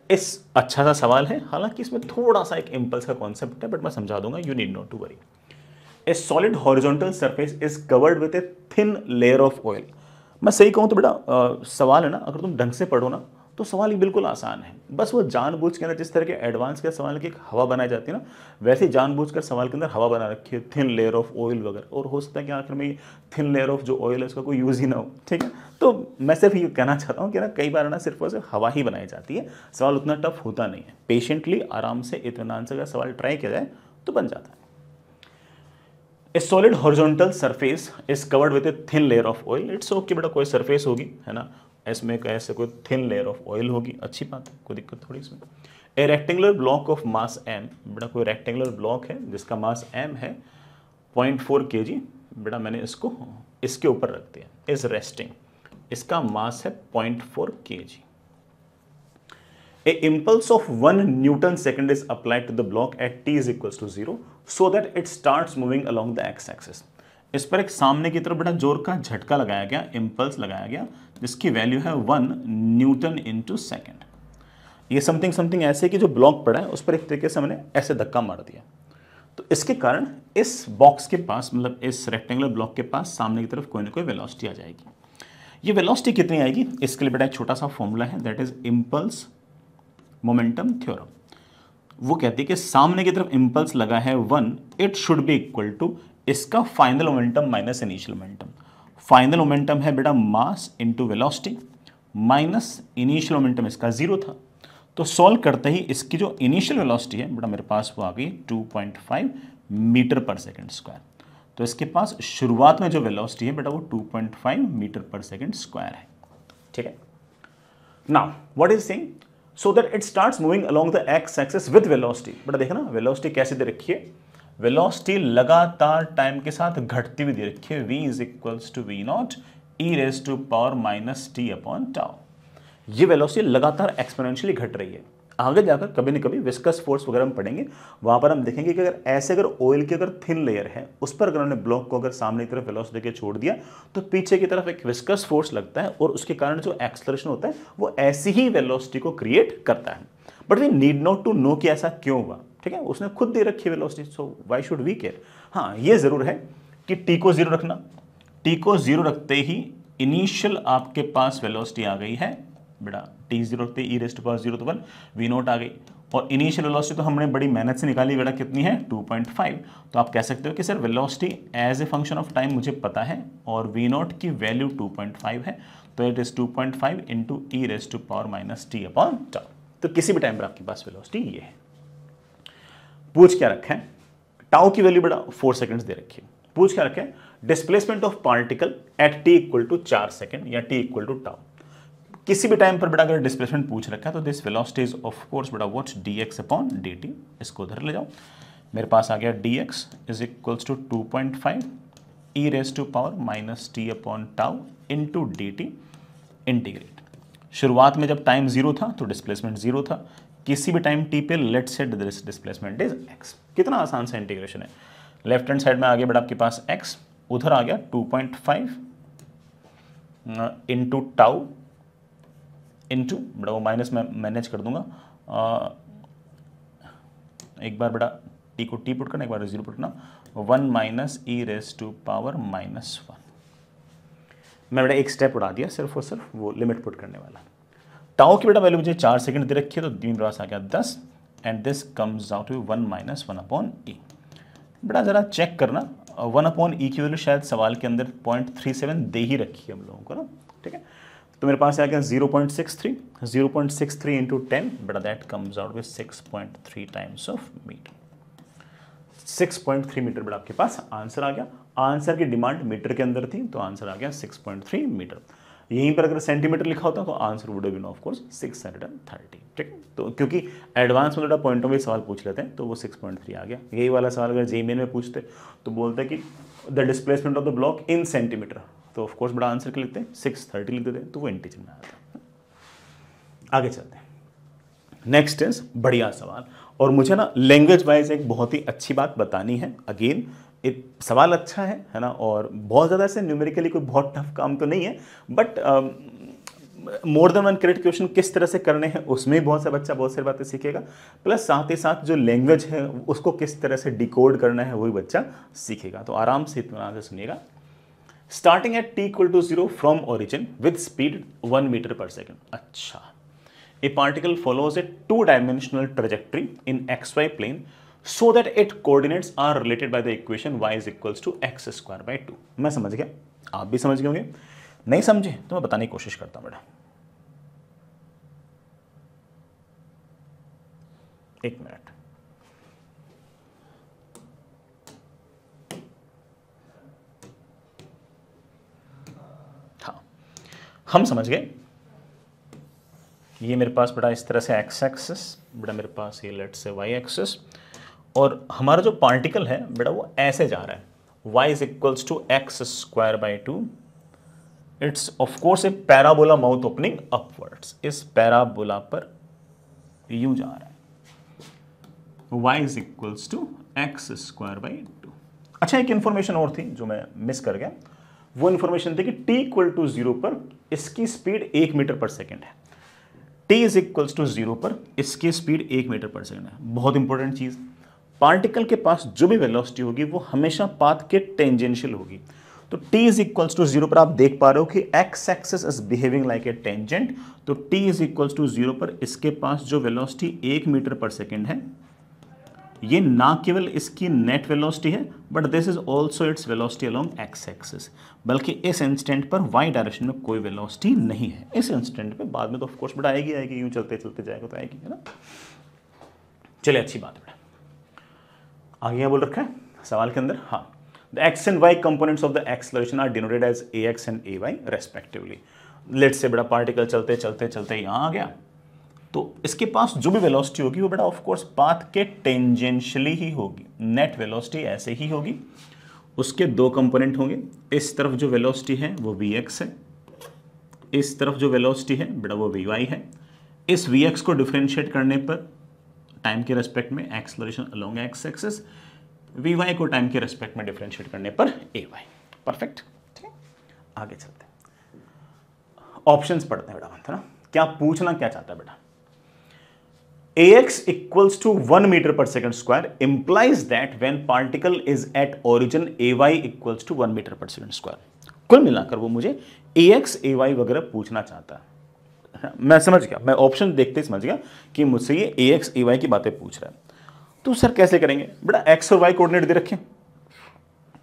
इस अच्छा सा सवाल है, हालांकि इसमें थोड़ा सा एक इंपल्स का कॉन्सेप्ट है, बट मैं समझा दूंगा, you need not to worry. A solid horizontal surface is covered with a thin layer of oil. मैं सही कहूँ तो बेटा सवाल है ना, अगर तुम ढंग से पढ़ो ना तो सवाल ही बिल्कुल आसान है। बस वो जानबूझ के अंदर जिस तरह के एडवांस के सवाल की एक हवा बनाई जाती है ना, वैसे ही जानबूझकर सवाल के अंदर हवा बना रखी है, थिन लेयर ऑफ ऑयल वगैरह, और हो सकता है कि आखिर में थिन लेयर ऑफ जो ऑयल है उसका कोई यूज़ ही ना हो, ठीक है। तो मैं सिर्फ ये कहना चाहता हूँ कि ना कई बार ना सिर्फ और सिर्फ हवा ही बनाई जाती है, सवाल उतना टफ होता नहीं है। पेशेंटली आराम से इत्मीनान से अगर सवाल ट्राई किया जाए तो बन जाता है। ए solid horizontal surface is covered with a thin layer of oil. It's okay बेटा, कोई सरफेस होगी, है ना, इसमें ऐसे कोई थिन लेयर ऑफ ऑयल होगी, अच्छी बात है, कोई दिक्कत थोड़ी इसमें। A rectangular block of mass m, बेटा कोई रेक्टेंगुलर ब्लॉक है जिसका मास एम है 0.4 kg, बेटा मैंने इसको इसके ऊपर रख दिया, इज रेस्टिंग, इसका मास है 0.4 kg। A impulse of 1 Newton second is applied to the block at t is equals to 0 so that it starts moving along the x-axis। इस पर एक सामने की तरफ बड़ा जोर का झटका लगाया गया, इम्पल्स लगाया गया, जिसकी वैल्यू है 1 न्यूटन इंटू सेकेंड। ये समथिंग समथिंग ऐसे कि जो ब्लॉक पड़ा है उस पर एक तरीके से मैंने ऐसे धक्का मार दिया, तो इसके कारण इस बॉक्स के पास, मतलब इस रेक्टेंगुलर ब्लॉक के पास सामने की तरफ कोई ना कोई वेलोसिटी आ जाएगी। ये वेलोसिटी कितनी आएगी, इसके लिए बेटा एक छोटा सा फॉर्मूला है, that is impulse momentum theorem. वो कहती है कि सामने की तरफ इंपल्स लगा है 1, it should be equal to इसका final momentum minus initial momentum. Final momentum है बेटा mass into velocity minus initial momentum, इसका 0 था। तो सॉल्व करते ही इसकी जो इनिशियल वेलोसिटी है बेटा मेरे पास वो आ गई 2.5 मीटर पर सेकेंड स्क्वायर। तो इसके पास शुरुआत में जो वेलोसिटी है बेटा वो 2.5 मीटर पर सेकेंड स्क्वायर है, ठीक है। Now what is saying, so that it starts moving along the x-axis with velocity। बेटा देखना वेलोसिटी कैसे दे रखी है, वेलोसिटी लगातार टाइम के साथ घटती हुई दे रखी है, v is equals to v naught e raise to power minus t upon tau. ये वेलोसिटी लगातार एक्सपोनेंशियली घट रही है। आगे जाकर कभी न कभी विस्कस फोर्स वगैरह हम पढ़ेंगे, वहां पर हम देखेंगे कि अगर ऐसे अगर ऑयल की अगर थिन लेयर है उस पर अगर हमने ब्लॉक को अगर सामने की तरफ वेलोसिटी के छोड़ दिया तो पीछे की तरफ एक विस्कस फोर्स लगता है और उसके कारण जो एक्सेलरेशन होता है वो ऐसी ही वेलोसिटी को क्रिएट करता है। But we need not to know कि ऐसा क्यों हुआ, ठीक है, उसने खुद दे रखी है velocity, so why should we care. हाँ ये जरूर है कि टी को 0 रखना, टी को 0 रखते ही इनिशियल आपके पास वेलोसिटी आ गई है बेटा, टी 0 रखते ई रेस्ट पावर 0 तो 1 वी नॉट आ गई, और इनिशियल वेलोसिटी तो हमने बड़ी मेहनत से निकाली बेटा, कितनी है 2.5। तो आप कह सकते हो कि sir velocity as a function of time मुझे पता है और वी नॉट की वैल्यू 2.5 है, तो it is 2.5 into e raise to power minus t upon tau. तो किसी भी टाइम पर आपके पास वेलोसिटी ये है। पूछ क्या रखा है, टाउ की वैल्यू बेटा 4 सेकंड्स दे रखी है। पूछ क्या रखा है, displacement of particle at t equal to 4 second या टी इक्वल टू टाउ। किसी भी टाइम पर बेटा अगर डिस्प्लेसमेंट पूछ रखा है तो this velocity is of course बेटा व्हाट dx अपॉन dt। इसको उधर ले जाओ, मेरे पास आ गया dx is equals to 2.5 e raise to power minus t upon tau into dt integrate. शुरुआत में जब टाइम 0 था तो डिस्प्लेसमेंट 0 था, किसी भी टाइम t पे let set this displacement is x। कितना आसान सा इंटीग्रेशन है, लेफ्ट हैंड साइड में आ गया बेटा आपके पास x, उधर आ गया 2.5 इंटू टाउ इंटू बेटा वो माइनस में मैनेज कर दूंगा, एक बार बेटा टी को टी पुट करना, एक बार 0 पुट करना, 1 minus e raise to power minus 1। मैं बेटा एक स्टेप उड़ा दिया सिर्फ और सिर्फ वो लिमिट पुट करने वाला। टाउ की बेटा वैल्यू मुझे 4 सेकंड दे रखी है, तो मेरे पास आ गया 10 and this comes out to 1 minus 1 upon e. बेटा ज़रा चेक करना, 1 अपॉन ई की वैल्यू शायद सवाल के अंदर 0.37 दे ही रखी है हम लोगों को ना, ठीक है। तो मेरे पास आ गया 0.63 इंटू 10 बेटा that comes out with 6.3 times of meter. 6.3 meter बड़ा आपके पास आंसर आ गया। आंसर की डिमांड मीटर के अंदर थी तो आंसर आ गया 6.3 मीटर। यहीं पर अगर सेंटीमीटर लिखा होता तो answer would have been of course 630। ठीक है, तो क्योंकि एडवांस में थोड़ा पॉइंट ऑफ व्यू सवाल पूछ लेते हैं तो वो 6.3 आ गया। यही वाला सवाल अगर जेईई में पूछते तो बोलते कि the displacement of the block in centimetre, तो ऑफ कोर्स बड़ा आंसर क्या लिखते हैं 630 लिख देते हैं, तो वो इंटीजर में आता है। आगे चलते हैं। नेक्स्ट इज बढ़िया सवाल, और मुझे ना लैंग्वेज वाइज एक बहुत ही अच्छी बात बतानी है। अगेन एक सवाल अच्छा है ना, और बहुत ज़्यादा से न्यूमेरिकली कोई बहुत टफ काम तो नहीं है, but more than one correct question किस तरह से करने हैं उसमें बहुत सा बच्चा बहुत सारी बातें सीखेगा, प्लस साथ ही साथ जो लैंग्वेज है उसको किस तरह से डिकोड करना है वही बच्चा सीखेगा। तो आराम से इतना से सुनिएगा। Starting at t equal to 0 from origin with speed 1 metre per second. अच्छा, a particle follows a two-dimensional trajectory in xy plane so that its coordinates are related by the equation y is equals to x square by 2। मैं समझ गया, आप भी समझ गए होंगे। नहीं समझे तो मैं बताने की कोशिश करता हूं बेटा। एक मिनट। हाँ, हम समझ गए। ये मेरे पास बेटा इस तरह से एक्स एक्सिस, बेटा मेरे पास ये लेट से वाई एक्सिस, और हमारा जो पार्टिकल है बेटा वो ऐसे जा रहा है y is equals to x square by 2। It's of course a parabola mouth opening upwards. इस पैराबोला पर यूं जा रहा है y is equals to x square by 2। अच्छा, एक इंफॉर्मेशन और थी जो मैं मिस कर गया। वो इंफॉर्मेशन थी कि t इक्वल टू 0 पर इसकी स्पीड 1 मीटर पर सेकेंड है। t इज इक्वल्स टू 0 पर इसकी स्पीड 1 मीटर पर सेकेंड है। बहुत इंपॉर्टेंट चीज, पार्टिकल के पास जो भी वेलोसिटी होगी वो हमेशा पाथ के टेंजेंशियल होगी। तो t इज इक्वल्स टू 0 पर आप देख पा रहे हो कि x axis is behaving like a tangent, तो t इज इक्वल्स टू 0 पर इसके पास जो वेलोसिटी 1 मीटर पर सेकेंड है, ये ना केवल इसकी नेट वेलोसिटी है but this is also its velocity along x axis, बल्कि इस इंस्टेंट पर वाई डायरेक्शन में कोई वेलोसिटी नहीं है। इस इंस्टेंट पे बाद में तो ऑफ कोर्स बेटा आएगी आएगी, यूं चलते चलते जाएगा तो आएगी, है ना। चलिए, अच्छी बात है बेटा। आगे क्या बोल रखा है सवाल के अंदर? हाँ, the x and y components of the acceleration are denoted as a x and a y respectively. Let's say बेटा पार्टिकल चलते चलते चलते यहाँ आ गया, तो इसके पास जो भी वेलोसिटी होगी वो बेटा ऑफ कोर्स पाथ के टेंजेंशियली ही होगी। नेट वेलोसिटी ऐसे ही होगी। उसके दो कंपोनेंट होंगे, इस तरफ जो वेलोसिटी है वो vx है, इस तरफ जो वेलोसिटी है बेटा वो vy है। इस vx को डिफरेंशिएट करने पर टाइम के रेस्पेक्ट में acceleration along x axis, vy को टाइम के रेस्पेक्ट में डिफरेंशिएट करने पर ay। परफेक्ट, ठीक है। आगे चलते हैं, ऑप्शंस पढ़ते हैं बेटा, है ना। क्या पूछना क्या चाहता है बेटा? ax equals to 1 meter per second square implies that when particle is at origin ay equals to 1 meter per second square। कुल मिलाकर वो मुझे ax ay वगैरह पूछना चाहता है। मैं समझ गया, मैं ऑप्शन देखते ही समझ गया कि मुझसे ये ax ay की बातें पूछ रहा है। तो सर कैसे करेंगे बेटा? x और y कोऑर्डिनेट दे रखे,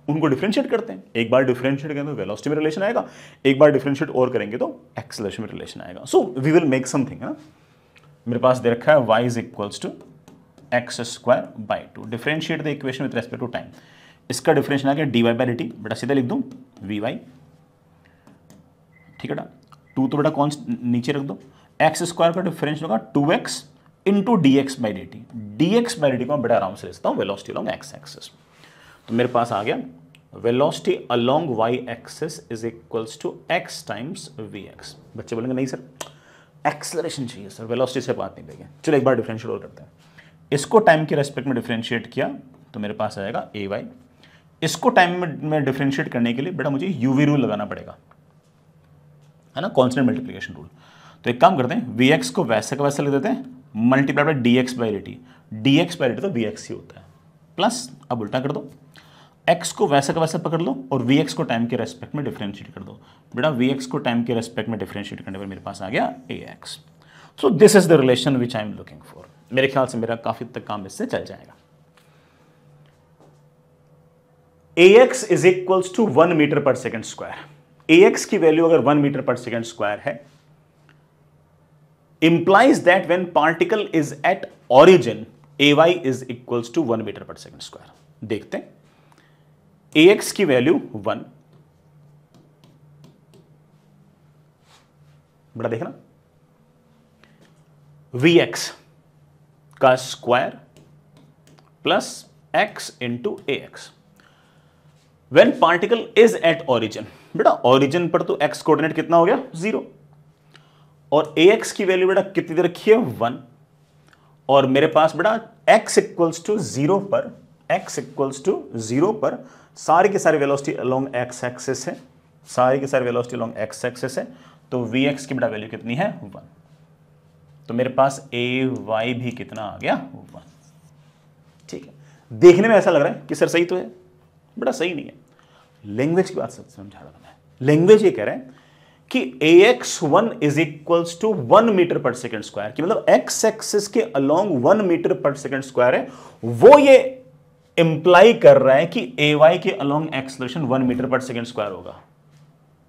उनको डिफरेंशिएट करते हैं। एक बार डिफरेंशिएट करेंगे तो वेलोसिटी में रिलेशन आएगा, एक बार डिफरेंशिएट और करेंगे तो एक्सेलरेशन में रिलेशन आएगा। So we will make something, है ना। मेरे पास दे रखा है y is equals to x square by 2। Differentiate the equation with respect to time. इसका डिफरेंशिएशन आ गया dy बाई dt, बेटा सीधा लिख दूं vy, ठीक है बेटा। 2 तो बेटा कौन नीचे रख दो, एक्स स्क्वायर का डिफरेंशियल होगा 2x into dx by dt। dx by dt को मैं बेटा आराम से लिखता हूँ वेलोसिटी अलोंग एक्स एक्सिस। तो मेरे पास आ गया velocity along y axis is equals to x times vx। बच्चे बोलेंगे नहीं सर एक्सेलरेशन चाहिए सर, वेलोसिटी से बात नहीं देंगे। चलो एक बार डिफरेंशिएट और करते हैं। इसको टाइम के रेस्पेक्ट में डिफरेंशिएट किया तो मेरे पास आएगा ay। इसको टाइम में डिफरेंशिएट करने के लिए बेटा मुझे यूवी रूल लगाना पड़ेगा, है ना, कांस्टेंट मल्टीप्लिकेशन रूल। तो एक काम करते हैं, vx को वैसे का वैसे लिख देते हैं, multiply by dx by dt। dx by dt तो vx ही होता है, प्लस अब उल्टा कर दो, x को वैसे का वैसे पकड़ लो और vx को टाइम के रेस्पेक्ट में डिफरेंशिएट कर दो। बेटा vx को टाइम के रेस्पेक्ट में डिफरेंशिएट करने पर मेरे पास आ गया ax। So this is the relation which I am looking for. मेरे ख्याल से मेरा काफी तक काम इससे चल जाएगा। ax is equals to 1 metre per second square. ax की वैल्यू अगर 1 मीटर पर सेकेंड स्क्वायर है, implies that when particle is at origin ay is equals to 1 meter per second square। देखते हैं ax की वैल्यू 1, बड़ा देखना, vx का square plus x into ax when particle is at origin. बेटा origin पर तो x कोऑर्डिनेट कितना हो गया 0, और ax की वैल्यू बेटा कितनी दे रखी है 1, और मेरे पास बेटा x इक्वल्स टू 0 पर, x इक्वल्स टू 0 पर सारी की सारी वेलोसिटी अलोंग x एक्सिस है, सारी की सारी वेलोसिटी अलोंग x एक्सिस है, तो vx की बेटा वैल्यू कितनी है 1, तो मेरे पास ay भी कितना आ गया 1। ठीक है, देखने में ऐसा लग रहा है कि सर सही तो है, बेटा सही नहीं है। लैंग्वेज की बात समझा रहा था मैं। लैंग्वेज ये कह रहा है कि ax1 is equals to 1 metre per second square, कि मतलब x एक्सिस के along 1 metre per second square है, वो ये इंप्लाई कर रहा है कि ay के along acceleration 1 metre per second square होगा।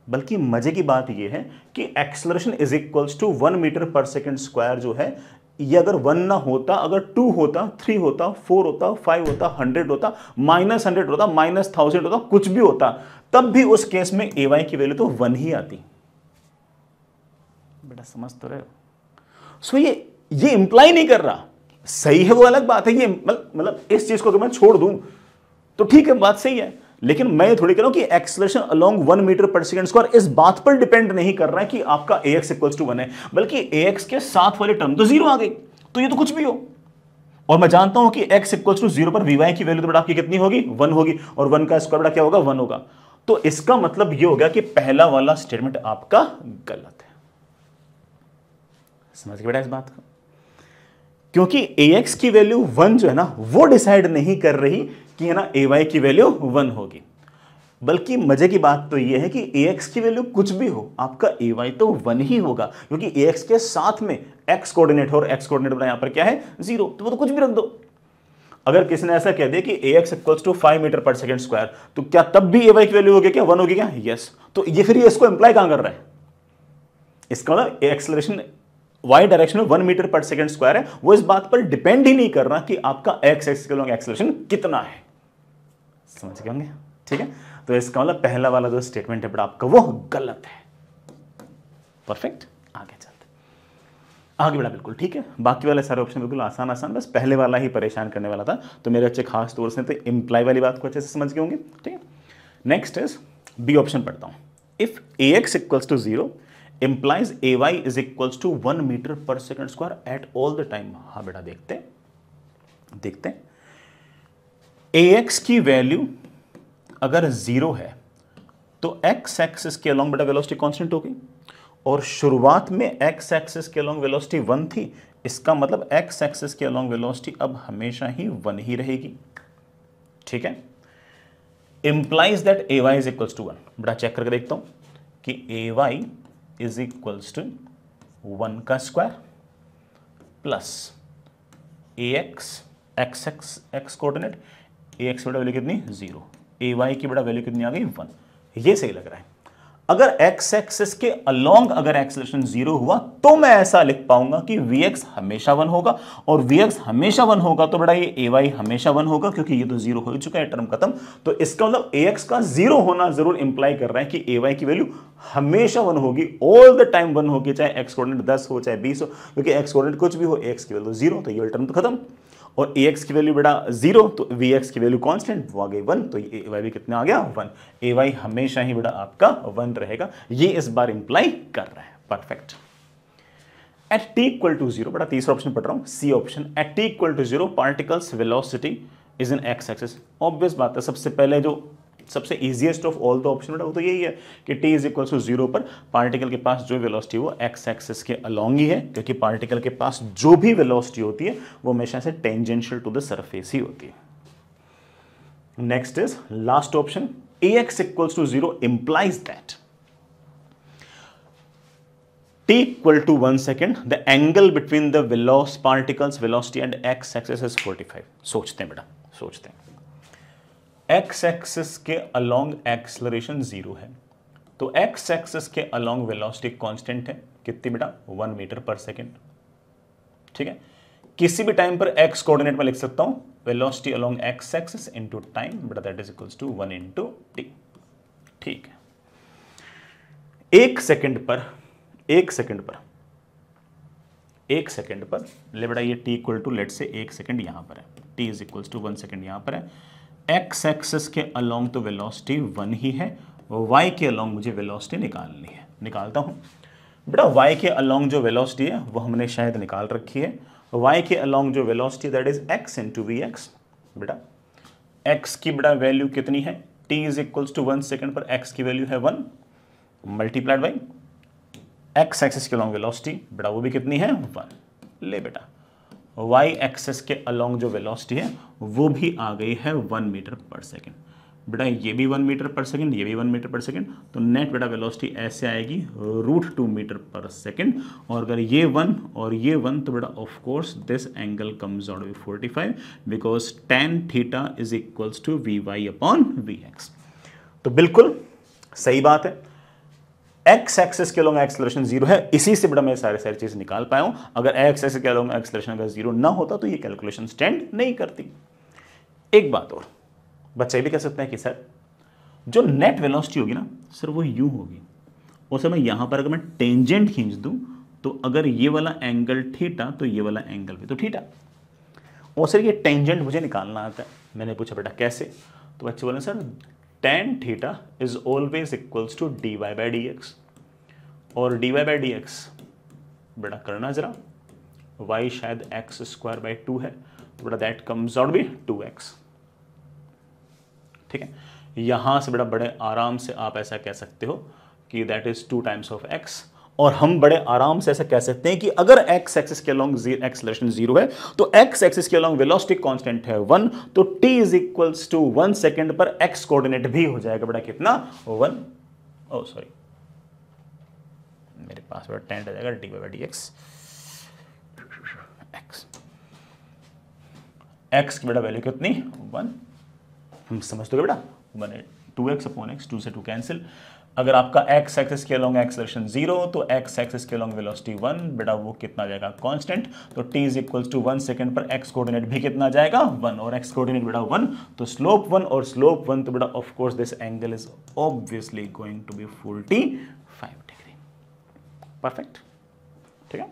बल्कि मजे की बात यह है कि acceleration is equals to 1 metre per second square जो है, ये अगर 1 ना होता, अगर 2 होता, 3 होता, 4 होता, 5 होता, 100 होता, -100 होता, -1000 होता, कुछ भी होता, तब भी उस केस में ay की वैल्यू तो 1 ही आती। बेटा समझ तो रहे हो? सो ये इंप्लाई नहीं कर रहा, सही है वो अलग बात है, ये मतलब इस चीज को अगर मैं छोड़ दूं तो ठीक है, बात सही है, लेकिन मैं ये थोड़ी कह रहा हूं कि acceleration along 1 metre per second square इस बात पर डिपेंड नहीं कर रहा है कि आपका ax इक्वल्स टू 1 है, बल्कि ax के साथ वाली टर्म तो 0 आ गई, तो ये तो कुछ भी हो। और मैं जानता हूं कि x इक्वल्स टू 0 पर vy की वैल्यू तो बेटा आपकी कितनी होगी 1 होगी, और 1 का स्क्वायर बेटा क्या होगा 1 होगा। तो इसका मतलब ये हो गया कि पहला वाला स्टेटमेंट आपका गलत है। समझ गए बेटा इस बात को? क्योंकि ax की वैल्यू 1 जो है ना, वो डिसाइड नहीं कर रही कि है ना ay की वैल्यू 1 होगी, बल्कि मजे की बात तो यह है कि ax की वैल्यू कुछ भी हो, आपका ay तो 1 ही होगा, क्योंकि ax के साथ में x कोऑर्डिनेट हो, और x कोऑर्डिनेट यहां पर क्या है 0, तो वो तो कुछ भी रख दो। अगर किसी ने ऐसा कह दिया कि ax equals to 5 metre per second square, तो क्या तब भी ay की वैल्यू होगी क्या 1 होगी क्या? यस। तो ये फिर इसको इंप्लाई कहां कर रहा है? इसका मतलब एक्सेलरेशन y डायरेक्शन में 1 मीटर पर सेकेंड स्क्वायर है, वो इस बात पर डिपेंड ही नहीं कर रहा कि आपका x एक्सिस के अलोंग एक्सेलरेशन कितना है। समझ गए होंगे? ठीक है, तो इसका मतलब पहला वाला जो स्टेटमेंट है बड़ा आपका वो गलत है। परफेक्ट, आगे चलते, आगे बड़ा बिल्कुल ठीक है, बाकी वाले सारे ऑप्शन बिल्कुल आसान आसान, बस पहले वाला ही परेशान करने वाला था, तो मेरे अच्छे खास तौर से तो इंप्लाई वाली बात को अच्छे से समझ गए होंगे। ठीक है, नेक्स्ट इज बी ऑप्शन पढ़ता हूं। If ax equals to 0 implies ay is equals to 1 metre per second square at all the time. हाँ बेटा देखते हैं ax की वैल्यू अगर 0 है तो x एक्सिस के अलोंग बेटा वेलोसिटी कांस्टेंट होगी, और शुरुआत में x एक्सिस के अलोंग वेलोसिटी 1 थी, इसका मतलब x एक्सिस के अलोंग वेलोसिटी अब हमेशा ही 1 ही रहेगी। ठीक है, implies that ay is equals to 1। बेटा चेक करके देखता हूं कि ay इज इक्वल्स टू 1 का square plus x coordinate, ax बेटा वैल्यू कितनी 0, ay की बेटा वैल्यू कितनी आ गई 1। ये सही लग रहा है। अगर x एक्सिस के अलोंग अगर एक्सेलरेशन 0 हुआ तो मैं ऐसा लिख पाऊंगा कि vx हमेशा 1 होगा, और vx हमेशा 1 होगा तो बेटा ये ay हमेशा 1 होगा, क्योंकि ये तो 0 हो चुका है, टर्म खत्म। तो इसका मतलब ax का 0 होना जरूर इंप्लाई कर रहा है कि ay की वैल्यू हमेशा 1 होगी, ऑल द टाइम 1 होगी, चाहे x कोऑर्डिनेट 10 हो चाहे 20 हो, क्योंकि x कोऑर्डिनेट कुछ भी हो, ax की वैल्यू 0, तो ये टर्म तो खत्म। और ax की वैल्यू बेटा 0, तो vx की वैल्यू कांस्टेंट, वो आ गई 1, तो ये ay भी कितना आ गया 1। ay हमेशा ही बेटा आपका 1 रहेगा, ये इस बार इंप्लाई कर रहा है। Perfect. At t equal to 0, बेटा तीसरा ऑप्शन पढ़ रहा हूं, C option. At t equal to 0 particles velocity is in x axis. Obvious बात है, सबसे पहले जो सबसे easiest of all the option बेटा वो तो यही है कि t इज इक्वल टू 0 पर पार्टिकल के पास जो वेलोसिटी वो x एक्सिस के अलोंग ही है, क्योंकि पार्टिकल के पास जो भी वेलोसिटी होती है वो हमेशा से टेंजेंशियल टू द सरफेस ही होती है। Next is last option, ax equals to 0 implies that t equal to 1 second the angle between the particles velocity and x axis is 45। सोचते हैं बेटा, सोचते हैं। x एक्सिस के अलोंग एक्सेलरेशन 0 है, तो x एक्सिस के अलोंग वेलोसिटी कांस्टेंट है कितनी बेटा 1 मीटर पर सेकेंड। ठीक है, किसी भी टाइम पर एक्स कोऑर्डिनेट में लिख सकता हूं velocity along x axis into time, बेटा that is equals to 1 into t. ठीक है, एक सेकंड पर ले बेटा ये टी इक्वल टू लेट से 1 सेकंड यहां पर है, t is equals to 1 second यहां पर है। एक्स एक्सिस के अलोंग तो वेलोसिटी 1 ही है, वाई के अलोंग मुझे वेलोसिटी निकालनी है, निकालता हूं। बेटा वाई के अलोंग जो वेलोसिटी है वो हमने शायद निकाल रखी है। वाई के अलोंग जो velocity that is x into v x. बेटा एक्स की बेटा वैल्यू कितनी है, t is equals to 1 second पर एक्स की वैल्यू है 1 मल्टीप्लाइड बाई एक्स एक्सिस के अलोंग वेलोसिटी, बेटा वो भी कितनी है 1। ले बेटा वाई एक्सिस के अलोंग जो वेलोसिटी है वो भी आ गई है 1 मीटर पर सेकंड। बेटा ये भी 1 मीटर पर सेकंड, ये भी 1 मीटर पर सेकंड, तो नेट बेटा वेलोसिटी ऐसे आएगी √2 मीटर पर सेकंड। और अगर ये 1 और ये 1 तो बेटा of course this angle comes out to 45 because tan theta is equals to v y upon v x. तो बिल्कुल सही बात है, एक्स एक्सिस के अलोंग एक्सेलरेशन 0 है, इसी से बड़ा मैं सारी चीज निकाल पाया हूं। अगर एक्स एक्सिस के अलोंग एक्सेलरेशन अगर 0 ना होता तो ये कैलकुलेशन स्टैंड नहीं करती। एक बात और बच्चे भी कह सकते हैं कि सर जो नेट वेलोसिटी होगी ना सर वो यूं होगी, और सर मैं यहां पर अगर मैं टेंजेंट खींच दूं तो अगर ये वाला एंगल थीटा तो ये वाला एंगल भी तो थीटा, और सर ये टेंजेंट मुझे निकालना आता है। मैंने पूछा बेटा कैसे, तो बच्चे बोले sir tan theta is always equals to dy by d x, और dy बाई डी एक्स बेटा करना जरा, y शायद एक्स स्क्वायर बाई 2 है, तो बेटा that comes out B 2x। ठीक है, यहां से बेटा बड़े आराम से आप ऐसा कह सकते हो कि that is 2 times of x, और हम बड़े आराम से ऐसा कह सकते हैं कि अगर x एक्सिस के अलोंग एक्सेलरेशन 0 है तो x एक्सिस के अलोंग वेलोसिटी कांस्टेंट है 1, तो t is equals to 1 second पर x कोऑर्डिनेट भी हो जाएगा बेटा कितना 1, ओ सॉरी मेरे पास बेटा tan आ जाएगा dy बाई dx x की बेटा वैल्यू कितनी 1, हम समझते हो बेटा 2x अपॉन x, 2 से 2 कैंसिल। अगर आपका x एक्सिस के अलोंग एक्सेलरेशन 0 तो x एक्सिस के अलोंग वेलोसिटी 1, बेटा वो कितना जाएगा कांस्टेंट, तो t is equals to 1 second पर x कोऑर्डिनेट भी कितना जाएगा 1, और x कोऑर्डिनेट बेटा 1 तो स्लोप 1 और स्लोप 1, तो बेटा of course this angle is obviously going to be 45 degree. Perfect, ठीक है,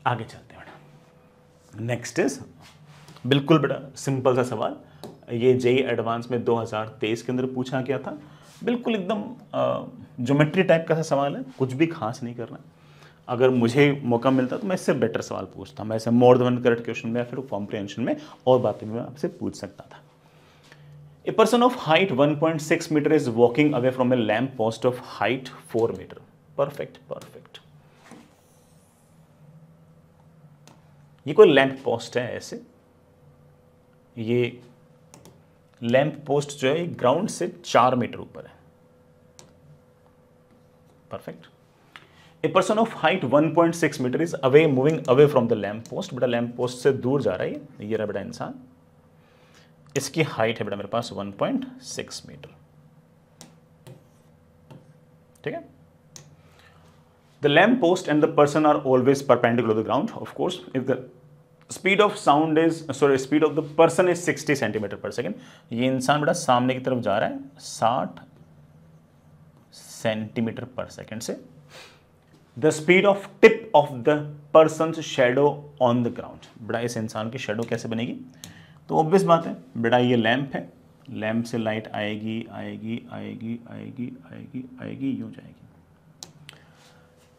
आगे चलते हैं बेटा। नेक्स्ट इज बिल्कुल बेटा सिंपल सा सवाल, ये जेईई एडवांस में 2023 के अंदर पूछा गया था, बिल्कुल एकदम ज्योमेट्री टाइप का सा सवाल है, कुछ भी खास नहीं करना। अगर मुझे मौका मिलता तो मैं इससे बेटर सवाल पूछता, मैं ऐसे मोर देन करेक्ट क्वेश्चन में या फिर कॉम्प्रिहेंशन में और बातें भी मैं आपसे पूछ सकता था। A person of height 1.6 meter is walking away from a lamp post of height 4 meter. Perfect perfect, ये कोई लैम्प पोस्ट है, ऐसे ये लैंप पोस्ट जो है ग्राउंड से 4 मीटर ऊपर है। Perfect, a person of height 1.6 meter is away moving away from the lamp post, बेटा लैंप पोस्ट से दूर जा रहा है, ये रहा बेटा इंसान, इसकी हाइट है बेटा मेरे पास 1.6 मीटर। ठीक है, the lamp post and the person are always perpendicular to the ground, of course if the speed of sound is speed of the person is 60 centimeter per second, ये इंसान बेटा सामने की तरफ जा रहा है 60 सेंटीमीटर पर सेकेंड से। The speed of tip of the person shadow on the ground, बेटा इस इंसान की शेडो कैसे बनेगी, तो ऑब्वियस बात है बेटा ये लैंप है, लैंप से लाइट आएगी आएगी आएगी आएगी आएगी आएगी यूं जाएगी,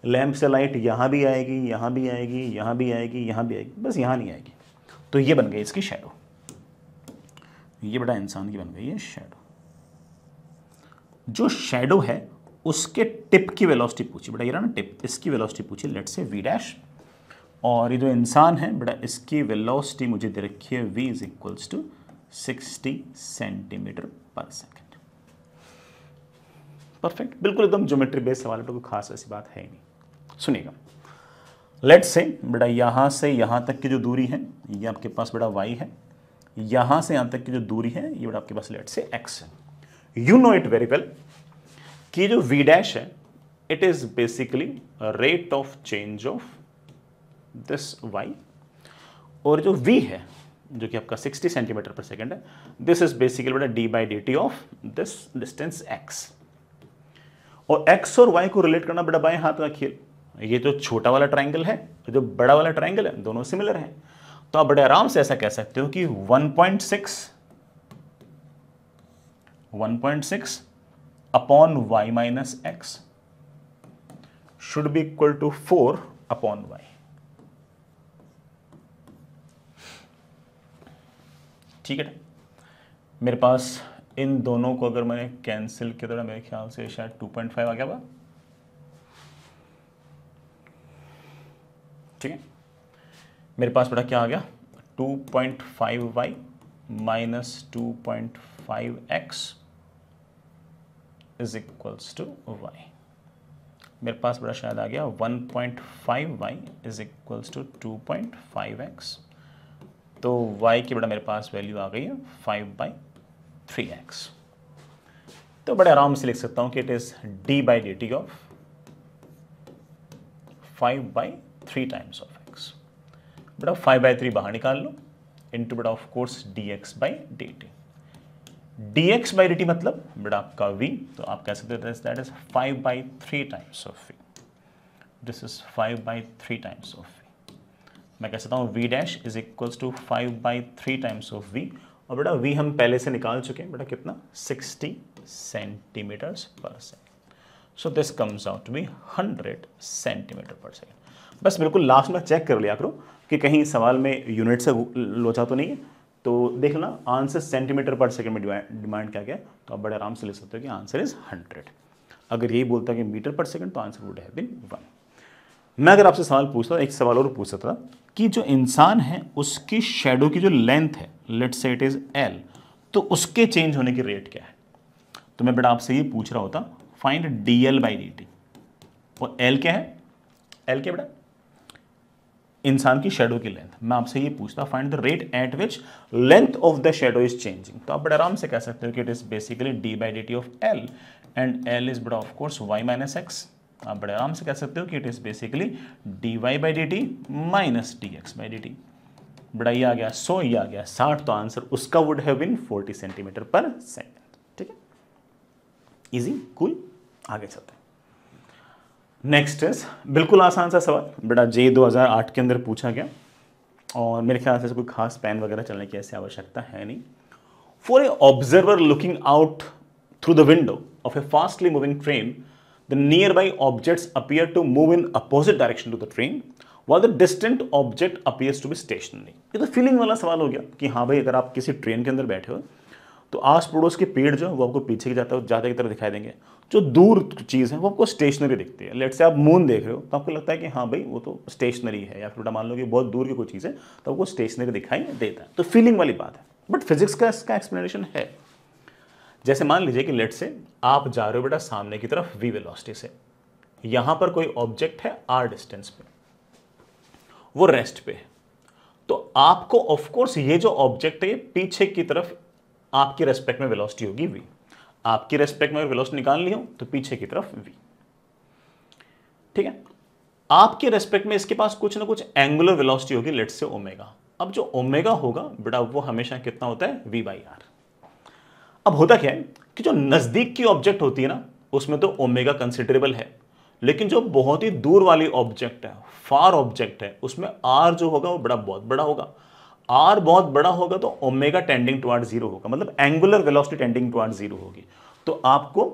लैंप से लाइट यहाँ भी आएगी यहाँ भी आएगी यहाँ भी आएगी यहाँ भी आएगी, बस यहाँ नहीं आएगी, तो ये बन गई इसकी शेडो, ये बेटा इंसान की बन गई है शेडो। जो शेडो है उसके टिप की वेलोसिटी पूछी बेटा, ये रहा ना टिप, इसकी वेलोसिटी पूछी लेट्स से v डैश, और ये जो इंसान है बेटा इसकी वेलोसिटी मुझे दे रखी है v is equals to 60 centimeter per second. Perfect, बिल्कुल एकदम ज्योमेट्री बेस्ड सवाल है, तो कोई खास ऐसी बात है ही नहीं। सुनिएगा, लेट्स से बेटा यहां से यहां तक की जो दूरी है ये आपके पास बेटा y है, यहां से यहां तक की जो दूरी है ये बेटा आपके पास लेट्स से x है। You know it very well कि जो v डैश है it is basically rate of change of this y, और जो v है जो कि आपका 60 सेंटीमीटर पर सेकेंड है, दिस इज बेसिकली बेटा D by d t of this distance x। और x और y को रिलेट करना बेटा बाएं हाथ का खेल। ये जो छोटा वाला ट्राइंगल है जो बड़ा वाला ट्राइंगल है दोनों सिमिलर हैं, तो आप बड़े आराम से ऐसा कह सकते हो कि 1.6 upon y minus x should be equal to 4 upon y। ठीक है, मेरे पास इन दोनों को अगर मैंने कैंसिल किया तो मेरे ख्याल से शायद 2.5 आ गया हुआ। ठीक है, मेरे पास बेटा क्या आ गया 2.5y minus 2.5x is equals to y। मेरे पास बड़ा शायद आ गया 1.5y is equals to 2.5x। तो y की बड़ा मेरे पास वैल्यू आ गई है 5/3x। तो बड़े आराम से लिख सकता हूं कि it is d by d t of 5/3 times of x। बेटा 5/3 बाहर निकाल लो इंटू बेटा of course dx by d t. dx by d t मतलब बेटा आपका v, तो आप कह सकते हो that is 5/3 times of v। This is 5/3 times of v। मैं कह सकता हूँ v dash is equals to 5/3 times of v। और बेटा v हम पहले से निकाल चुके हैं बेटा कितना 60 centimetres per second. So this comes out to be 100 centimetre per second. बस बिल्कुल लास्ट में चेक कर लिया करो कि कहीं सवाल में यूनिट से लोचा तो नहीं है, तो देख लेना आंसर सेंटीमीटर पर सेकंड में डिमांड क्या गया, तो आप बड़े आराम से लिख सकते हो कि आंसर इज 100। अगर यही बोलता कि मीटर पर सेकंड तो आंसर वुड हैव बीन 1। मैं अगर आपसे सवाल पूछता, एक सवाल और पूछ सकता कि जो इंसान है उसकी शेडो की जो लेंथ है let's say it is l, तो उसके चेंज होने की रेट क्या है। तो मैं बेटा आपसे ये पूछ रहा होता फाइंड dl बाई dt। और l क्या है, l क्या बेटा इंसान की शेडो की लेंथ। मैं आपसे ये पूछता find the rate at which length of the shadow is changing. तो आप बड़े आराम से कह सकते हो कि it is basically d by d t of l and l is बड़ा of course y minus x. आप बड़े आराम से कह सकते हो कि it is basically dy by d t minus dx by d t. बड़ा ये आ गया 100, ये आ गया 60, तो आंसर उसका would have been 40 centimetre per second. ठीक है, इजी कूल, आगे चलते हैं। नेक्स्ट इज बिल्कुल आसान सा सवाल बेटा जे 2008 के अंदर पूछा गया, और मेरे ख्याल से कोई खास पेन वगैरह चलने की ऐसी आवश्यकता है नहीं। For a observer looking out through the window of a fastly moving train, the near by objects appear to move in opposite direction to the train while the distant object appears to be stationary। ये तो feeling वाला सवाल हो गया कि हाँ भाई अगर आप किसी ट्रेन के अंदर बैठे हो तो आस पड़ोस के पेड़ जो है वो आपको पीछे जाते की तरह दिखाई देंगे, जो दूर चीज़ है वो आपको स्टेशनरी दिखती है। लेट से आप मून देख रहे हो तो आपको लगता है कि हाँ भाई वो तो स्टेशनरी है, या फिर मान लो कि बहुत दूर की कोई चीज़ है तो आपको स्टेशनरी दिखाई देता है। तो फीलिंग वाली बात है, बट फिजिक्स का इसका एक्सप्लेनेशन है। जैसे मान लीजिए कि लेट से आप जा रहे हो बेटा सामने की तरफ v वेलोसिटी से, यहाँ पर कोई ऑब्जेक्ट है r डिस्टेंस पे, वो रेस्ट पे है, तो आपको ऑफ कोर्स ये जो ऑब्जेक्ट है ये पीछे की तरफ आपकी रेस्पेक्ट में वेलोसिटी होगी v। आपकी रेस्पेक्ट में वेलोसिटी निकाल ली हो तो पीछे की तरफ v। ठीक है, आपके रेस्पेक्ट में इसके पास कुछ ना कुछ एंगुलर वेलोसिटी होगी लेट्स से ओमेगा। अब जो ओमेगा होगा बेटा वो हमेशा कितना होता है v बाई आर। अब होता क्या है कि जो नजदीक की ऑब्जेक्ट होती है ना उसमें तो ओमेगा कंसिडरेबल है, लेकिन जो बहुत ही दूर वाली ऑब्जेक्ट है, फार ऑब्जेक्ट है, उसमें आर जो होगा वो बहुत बड़ा होगा। आर बहुत बड़ा होगा तो ओमेगा टेंडिंग टुवर्ड जीरो होगा, मतलब angular velocity tending toward zero होगी। तो आपको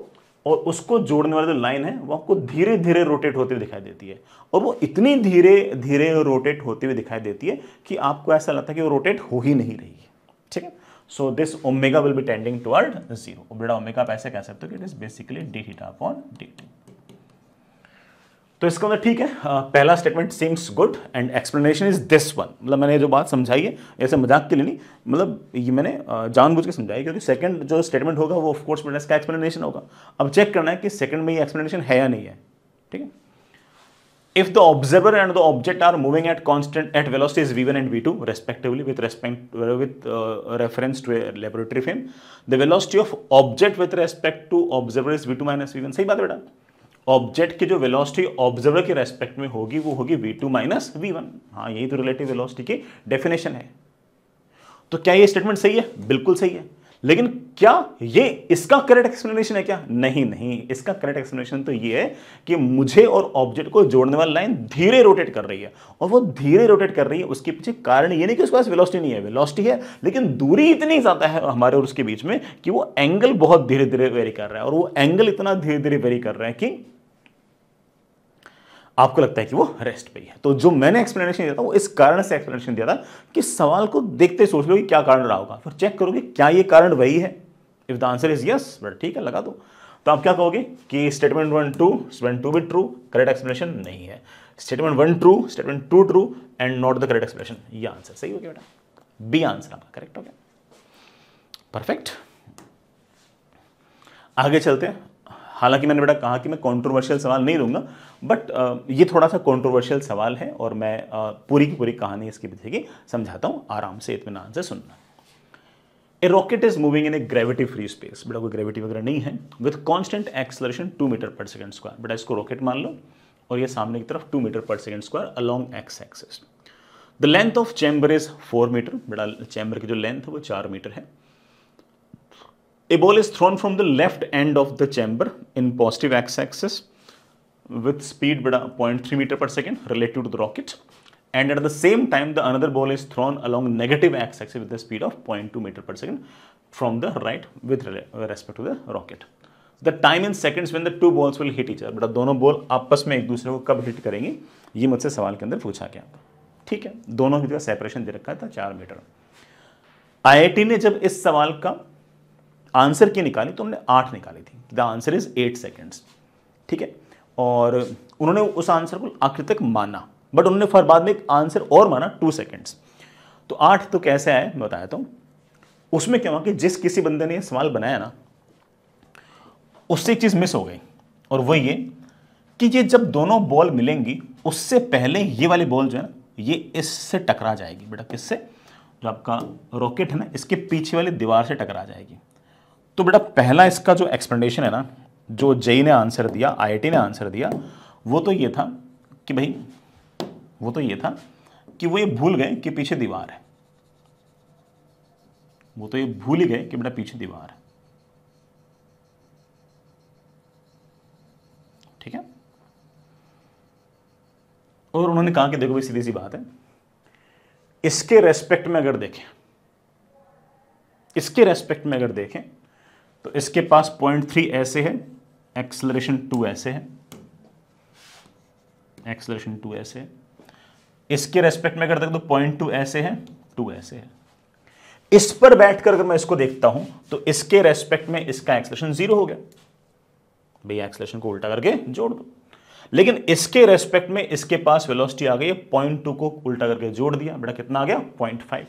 और उसको जोड़ने वाली जो लाइन है वो आपको धीरे धीरे रोटेट होते हुए दिखाई देती है, और वो इतनी धीरे धीरे रोटेट होते हुए दिखाई देती है कि आपको ऐसा लगता है कि वो रोटेट हो ही नहीं रही है। ठीक है, so this omega will be tending toward zero. बेटा ओमेगा आप ऐसे कह सकते हो कि it is basically D theta upon D T. तो इसका मतलब ठीक है, पहला statement seems good and explanation is this one. मतलब मैंने जो बात समझाई है ऐसे मजाक के लिए नहीं, मतलब ये मैंने जानबूझ के समझाई, क्योंकि सेकंड जो स्टेटमेंट होगा वो ऑफ कोर्स बेटा इसका एक्सप्लेनेशन होगा। अब चेक करना है कि सेकंड में ये एक्सप्लेनेशन है या नहीं है। ठीक है, if the observer and the object are moving at constant at velocities v1 and v2 respectively with reference to a laboratory frame, the velocity of object with respect to observer is v2 minus v1। सही बात है बेटा, object की जो velocity observer के respect में होगी वो होगी v2 माइनस v1। हाँ, यही तो रिलेटिव वेलोसिटी की डेफिनेशन है। तो क्या ये स्टेटमेंट सही है? बिल्कुल सही है। लेकिन क्या ये इसका करेक्ट एक्सप्लेनेशन है क्या? नहीं नहीं, इसका करेक्ट एक्सप्लेनेशन तो ये है कि मुझे और ऑब्जेक्ट को जोड़ने वाली लाइन धीरे रोटेट कर रही है, और वो धीरे रोटेट कर रही है उसके पीछे कारण ये नहीं कि उसके पास वेलोसिटी नहीं है, वेलोसिटी है, लेकिन दूरी इतनी ज्यादा है हमारे और उसके बीच में कि वो एंगल बहुत धीरे धीरे वेरी कर रहा है, और वो एंगल इतना धीरे धीरे वेरी कर रहा है कि आपको लगता है कि वो रेस्ट पे ही है। तो जो मैंने एक्सप्लेनेशन दिया था वो इस कारण से एक्सप्लेनेशन दिया था कि सवाल को देखते सोच लो कि क्या कारण रहा होगा, फिर चेक करोगे क्या ये कारण वही है। If the answer is yes, but ठीक है, लगा दो। तो आप क्या कहोगे कि स्टेटमेंट 1 2 भी ट्रू, करेक्ट एक्सप्लेनेशन नहीं है। Statement 1 true, statement 2 true and not the correct explanation. ये आंसर सही हो गया बेटा, बी आंसर आपका करेक्ट हो गया। परफेक्ट, आगे चलते हैं। हालांकि मैंने बेटा कहा कि मैं कंट्रोवर्शियल सवाल नहीं दूंगा, बट ये थोड़ा सा कंट्रोवर्शियल सवाल है और मैं पूरी की पूरी कहानी इसके पीछे की समझाता हूं, आराम से इत्मीनान से सुनना। A rocket is moving in a gravity free space, बेटा कोई ग्रेविटी वगैरह नहीं है, with constant acceleration 2 metre per second square. बेटा इसको रॉकेट मान लो और ये सामने की तरफ 2 metre per second square along x axis. The length of chamber is 4 metre, बेटा चैम्बर की जो लेंथ है वो 4 मीटर है। A ball is thrown from the left end of the chamber in positive x-axis with speed 0.3 meter per second relative to the rocket, and at the same time the another ball is thrown along negative x-axis with the speed of 0.2 meter per second from the right with respect to the rocket. The time in seconds when the two balls will hit each other, बेटा दोनों ball आपस में एक दूसरे को कब hit करेंगी ये मुझसे सवाल के अंदर पूछा गया। ठीक है, दोनों की सेपरेशन दे रखा था 4 मीटर। आईआईटी ने जब इस सवाल का आंसर की निकाली तो उन्होंने 8 निकाली थी। The answer is 8 seconds. ठीक है, और उन्होंने उस आंसर को आखिर तक माना, बट उन्होंने फिर बाद में एक आंसर और माना 2 सेकेंड्स। तो 8 तो कैसे आए मैं बताया तो उसमें क्या हुआ कि जिस किसी बंदे ने ये सवाल बनाया ना उससे एक चीज मिस हो गई, और वो ये कि ये जब दोनों बॉल मिलेंगी उससे पहले ये वाली बॉल जो है ना ये इससे टकरा जाएगी। बेटा किससे? जो आपका रॉकेट है ना इसके पीछे वाली दीवार से टकरा जाएगी। तो बेटा पहला इसका जो एक्सप्लेनेशन है ना, जो जेई ने आंसर दिया, आईआईटी ने आंसर दिया, वो तो ये था कि भाई वो तो ये था कि वो ये भूल गए कि पीछे दीवार है। वो तो ये भूल ही गए कि बेटा पीछे दीवार है। ठीक है, और उन्होंने कहा कि देखो भाई सीधी सी बात है, इसके रेस्पेक्ट में अगर देखें, इसके रेस्पेक्ट में अगर देखें तो इसके पास 0.3 ऐसे है, एक्सेलरेशन 2 ऐसे है, एक्सेलरेशन 2 ऐसे है। इसके रेस्पेक्ट में अगर देखें तो 0.2 ऐसे है, 2 ऐसे है। इस पर बैठकर अगर मैं इसको देखता हूं तो इसके रेस्पेक्ट में इसका एक्सेलरेशन 0 हो गया। भैया एक्सेलरेशन को उल्टा करके जोड़ दो। लेकिन इसके रेस्पेक्ट में इसके पास वेलोसिटी आ गई, 0.2 को उल्टा करके जोड़ दिया, बेटा कितना आ गया 0.5।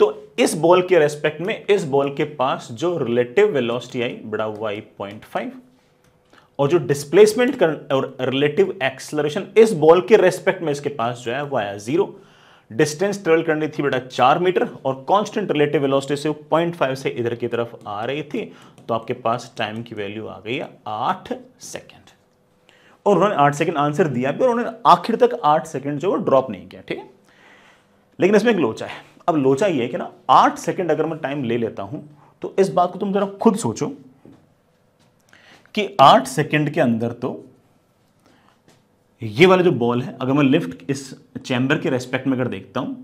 तो इस बॉल के रेस्पेक्ट में इस बॉल के पास जो रिलेटिव वेलोसिटी आई बड़ा वो आई 0.5, और जो डिस्प्लेसमेंट और रिलेटिव एक्सेलरेशन इस बॉल के रेस्पेक्ट में इसके पास जो है वो आया 0। डिस्टेंस ट्रेवल करनी थी बेटा 4 मीटर, और कांस्टेंट रिलेटिव वेलोसिटी से 0.5 से इधर की तरफ आ रही थी, तो आपके पास टाइम की वैल्यू आ गई 8 सेकेंड। और उन्होंने 8 सेकेंड आंसर दिया भी, और उन्होंने आखिर तक 8 सेकेंड जो ड्रॉप नहीं किया। ठीक है, लेकिन इसमें एक लोचा है। अब लोचा ये है कि ना 8 सेकेंड अगर मैं टाइम ले लेता हूं तो इस बात को तुम जरा खुद सोचो कि 8 सेकेंड के अंदर तो ये वाला जो बॉल है अगर मैं लिफ्ट इस चैम्बर के रेस्पेक्ट में अगर देखता हूं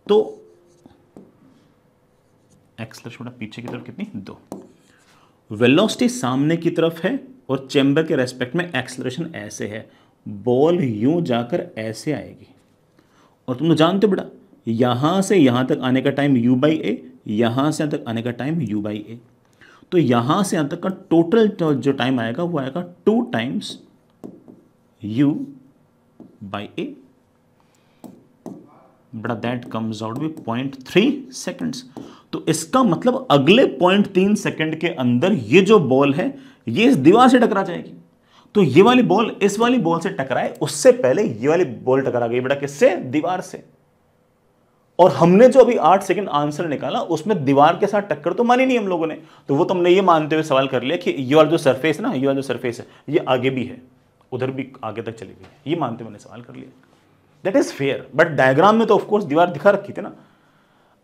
तो एक्सेलरेशन पीछे की तरफ कितनी 2, वेलोसिटी सामने की तरफ है और चैम्बर के रेस्पेक्ट में एक्सेलरेशन ऐसे है, बॉल यूं जाकर ऐसे आएगी। और तुम तो जानते हो बेटा यहां से यहां तक आने का टाइम u/a, यहां से यहां तक आने का टाइम u/a, तो यहां से यहां तक का टोटल जो टाइम आएगा वो आएगा 2 टाइम्स u/a, बड़ा that comes out with 0.3 seconds. तो इसका मतलब अगले 0.3 सेकेंड के अंदर ये जो बॉल है ये इस दीवार से टकरा जाएगी। तो ये वाली बॉल इस वाली बॉल से टकराए उससे पहले ये वाली बॉल टकरा गई बेटा किससे? दीवार से। और हमने जो अभी 8 सेकंड आंसर निकाला उसमें दीवार के साथ टक्कर तो मानी नहीं हम लोगों ने, तो वो तुमने ये मानते हुए सवाल कर लिया कि ये वाला जो सरफेस ना, ये वाला जो सरफेस है ये आगे भी है, उधर भी आगे तक चली गई है, ये मानते हुए सवाल कर लिया। That is fair, but diagram में तो ऑफकोर्स दीवार दिखा रखी थी ना।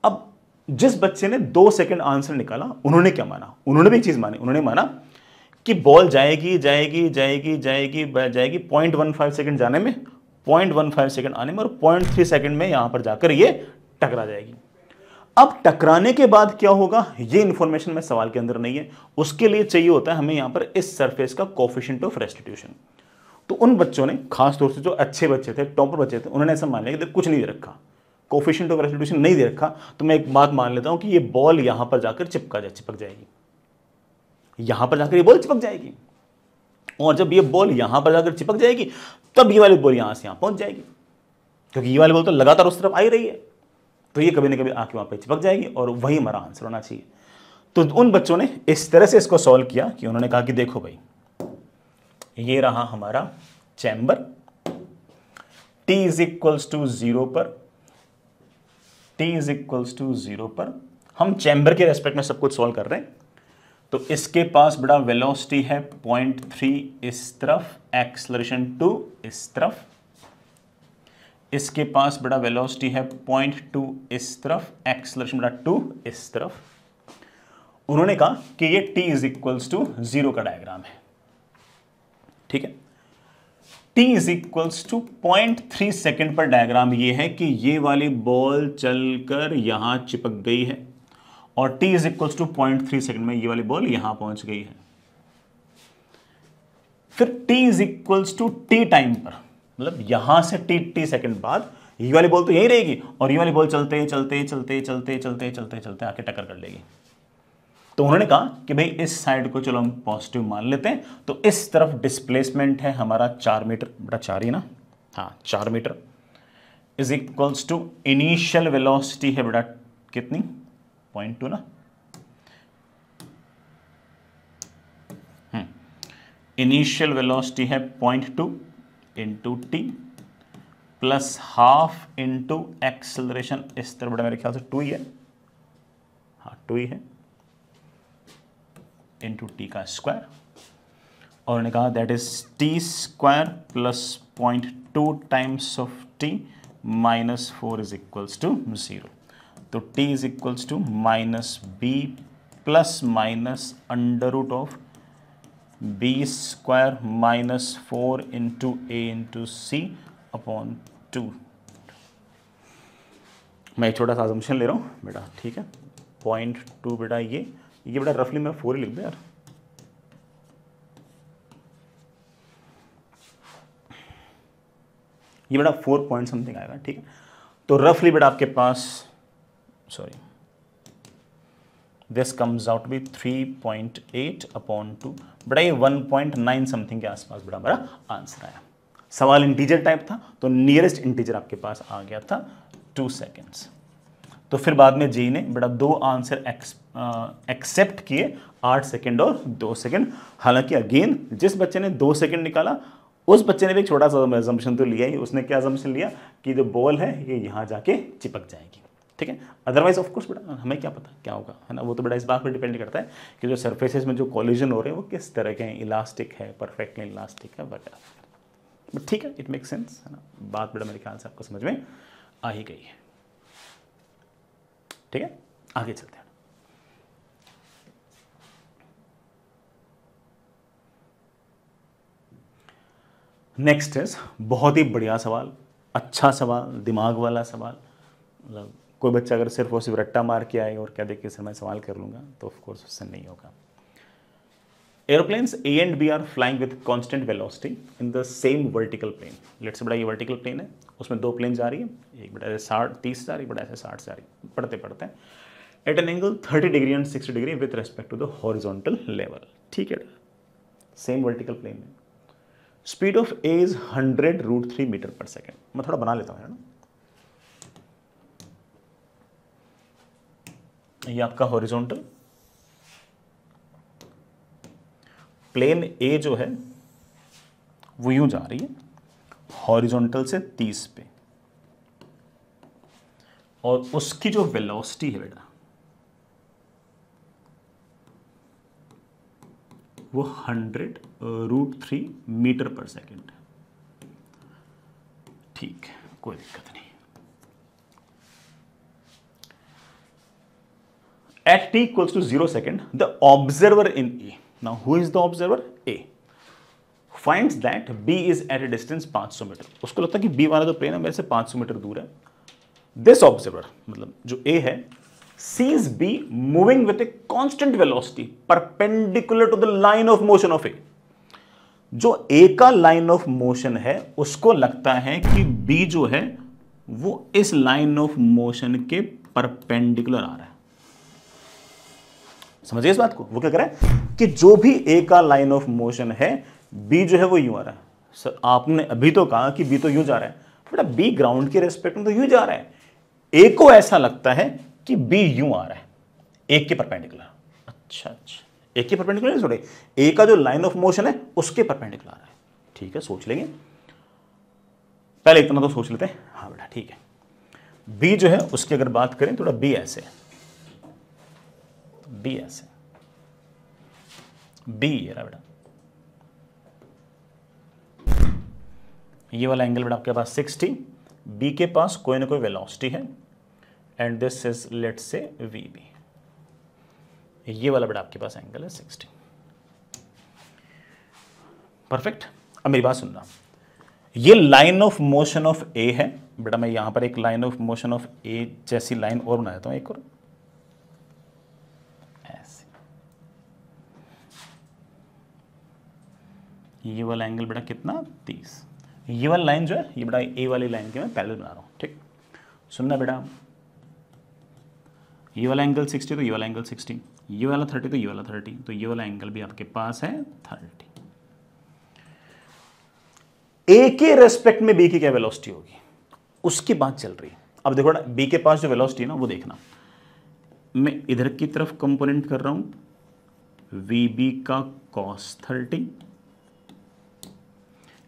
अब जिस बच्चे ने 2 सेकंड आंसर निकाला उन्होंने क्या माना, उन्होंने भी एक चीज मानी, उन्होंने माना कि बॉल जाएगी जाएगी जाएगी जाएगी जाएगी 0.15 सेकंड जाने में, 0.15 सेकंड आने में और 0.3 सेकंड में यहां पर जाकर ये टकरा जाएगी। अब टकराने के बाद क्या होगा ये इंफॉर्मेशन में सवाल के अंदर नहीं है, उसके लिए चाहिए होता है हमें यहां पर इस सरफेस का कोफिशिएंट ऑफ रेस्टिट्यूशन। तो उन बच्चों ने, खास तौर से जो अच्छे बच्चे थे, टॉपर बच्चे थे, उन्होंने ऐसा मान लिया कि कुछ नहीं दे रखा, कोफिशिएंट ऑफ रेस्टिट्यूशन नहीं दे रखा, तो मैं एक बात मान लेता हूं कि ये बॉल यहां पर जाकर चिपक जाएगी, यहां पर जाकर ये बॉल चिपक जाएगी, और जब ये बॉल यहां पर जाकर चिपक जाएगी तब ये वाली बॉल यहां से यहां पहुंच जाएगी, क्योंकि ये वाली बॉल तो लगातार उस तरफ आ ही रही है, तो ये कभी ना कभी आके वहां पर चिपक जाएगी और वही हमारा आंसर होना चाहिए। तो उन बच्चों ने इस तरह से इसको सॉल्व किया कि उन्होंने कहा कि देखो भाई, ये रहा हमारा chamber, t is equals to 0 पर, t इज इक्वल्स टू 0 पर, हम चैम्बर के रेस्पेक्ट में सब कुछ सॉल्व कर रहे हैं। तो इसके पास बड़ा वेलोसिटी है 0.3 इस तरफ, एक्सलरेशन 2 इस तरफ, इसके पास बड़ा वेलोसिटी है 0.2 इस तरफ, एक्सलरेशन बड़ा 2 इस तरफ। उन्होंने कहा कि ये t इज इक्वल्स टू 0 का डायग्राम है, ठीक है। t is equals to 0.3 second पर डायग्राम ये है कि ये वाली बॉल चलकर यहां चिपक गई है और t is equals to 0.3 second में ये वाली बॉल यहां पहुंच गई है। फिर t is equals to t time पर, मतलब यहां से t सेकेंड बाद ये वाली बॉल तो यहीं रहेगी और ये वाली बॉल चलते चलते चलते चलते चलते चलते चलते आके टक्कर कर लेगी। तो उन्होंने कहा कि भाई इस साइड को चलो हम पॉजिटिव मान लेते हैं, तो इस तरफ डिस्प्लेसमेंट है हमारा 4 मीटर, बड़ा 4 ही ना, हाँ 4 metre, is equals to initial velocity है बड़ा कितनी 0.2 ना, इनिशियल वेलोसिटी है 0.2 into t plus half into acceleration, इस तरफ बड़ा मेरे ख्याल से 2 ही है, हाँ 2 ही है, इंटू टी का स्क्वायर, और उन्होंने कहा that is t square plus 0.2 times of t minus 4 is equals to 0। तो t is equals to minus b plus minus under root of b square minus 4 into a into c upon 2। मैं एक छोटा सा assumption ले रहा हूँ बेटा, ठीक है, 0.2 बेटा ये बेटा रफली मैं 4 ही लिख दे यार, ये बेटा 4 पॉइंट समथिंग आएगा, ठीक है। तो रफली बेटा आपके पास, sorry, this comes out be 3.8 upon 2, बेटा ये 1.9 समथिंग के आसपास बेटा हमारा आंसर आया। सवाल इंटीजर टाइप था तो नियरेस्ट इंटीजर आपके पास आ गया था 2 सेकेंड्स। तो फिर बाद में जी ने बेटा 2 आंसर एक्सेप्ट किए, 8 सेकंड और 2 सेकंड। हालांकि अगेन जिस बच्चे ने 2 सेकंड निकाला उस बच्चे ने भी एक छोटा सा असम्पशन तो लिया ही, उसने क्या असम्पशन लिया कि जो बॉल है ये यहाँ जाके चिपक जाएगी, ठीक है। अदरवाइज ऑफ कोर्स बेटा हमें क्या पता क्या होगा, है ना, वो तो बेटा इस बात पर डिपेंड करता है कि जो सरफेसेस में जो कॉलिजन हो रहे हैं वो किस तरह के हैं, इलास्टिक है, परफेक्टली इलास्टिक है वगैरह, बट ठीक है, इट मेक सेंस, है ना, बात बेटा मेरे ख्याल से आपको समझ में आ ही गई है, ठीक है। आगे चलते हैं। नेक्स्ट इज बहुत ही बढ़िया सवाल, अच्छा सवाल, दिमाग वाला सवाल। मतलब कोई बच्चा अगर सिर्फ और सिर्फ रट्टा मार के आए और क्या देख के सर मैं सवाल कर लूंगा तो ऑफ कोर्स उससे नहीं होगा। Aeroplanes A and B are flying with constant velocity in the same vertical plane. Let's say बड़ा ये वर्टिकल प्लेन है, उसमें 2 प्लेन जा रही है, एक बड़ा ऐसे 30 जा रही, बड़ा ऐसे 60 जा रही, पढ़ते पढ़ते at an angle 30 degree and 60 degree with respect to the horizontal level, ठीक है, सेम वर्टिकल प्लेन में। Speed of A is 100√3 metre per second. मैं थोड़ा बना लेता हूँ, है ना, ये आपका हॉरिजॉन्टल प्लेन ए जो है वो यूं जा रही है हॉरिजॉन्टल से 30 पे, और उसकी जो वेलोसिटी है बेटा वो 100√3 मीटर पर सेकेंड। ठीक है, कोई दिक्कत नहीं। At t equals to 0 second, the observer in A, now who is the observer? A, finds that B is at a distance 500 metre. उसको लगता है कि B वाला जो प्लेन है मेरे से 500 मीटर दूर है। This observer, मतलब जो A है, sees B moving with a constant velocity perpendicular to the line of motion of A। जो A का लाइन ऑफ मोशन है उसको लगता है कि B जो है वो इस लाइन ऑफ मोशन के परपेंडिकुलर आ रहा है। समझिए इस बात को। वो क्या कर रहा है कि जो भी ए का लाइन ऑफ मोशन है बी जो है वो यूं आ रहा है। सर आपने अभी तो कहा कि बी तो यूं जा रहा है, बेटा बी ग्राउंड के रेस्पेक्ट में तो यूं जा रहा है। ए को ऐसा लगता है कि बी यूं आ रहा है ए के परपेंडिकुलर। अच्छा, ए के परपेंडिकुलर नहीं, ए का जो लाइन ऑफ मोशन है उसके परपेंडिकुलर आ रहा है। ठीक है, सोच लेंगे, पहले इतना तो सोच लेते हैं। हाँ बेटा ठीक है, बी जो है उसकी अगर बात करें थोड़ा बी ऐसे है, बी ऐसे, बी ये रहा बेटा, ये वाला एंगल बेटा आपके पास 60, बी के पास कोई ना कोई वेलोसिटी है and this is let's say v B. ये वाला बेटा आपके पास एंगल है 60। परफेक्ट। अब मेरी बात सुनना, ये लाइन ऑफ मोशन ऑफ ए है बेटा। मैं यहां पर एक लाइन ऑफ मोशन ऑफ ए जैसी लाइन और बना देता हूं, एक और ये वाला एंगल बेटा कितना 30। ये वाला लाइन जो है ये बेटा ए वाली लाइन के मैं पैरेलल बना रहा हूं। ठीक, सुनना बेटा, ये वाला एंगल 60 तो ये वाला एंगल 60, ये वाला 30 तो ये वाला 30, तो ये वाला एंगल भी आपके पास है 30। ए के रेस्पेक्ट में बी की क्या वेलोसिटी होगी उसकी बात चल रही है। अब देखो बेटा बी के पास जो वेलोसिटी है ना वो देखना, मैं इधर की तरफ कंपोनेंट कर रहा हूं वी बी का cos 30,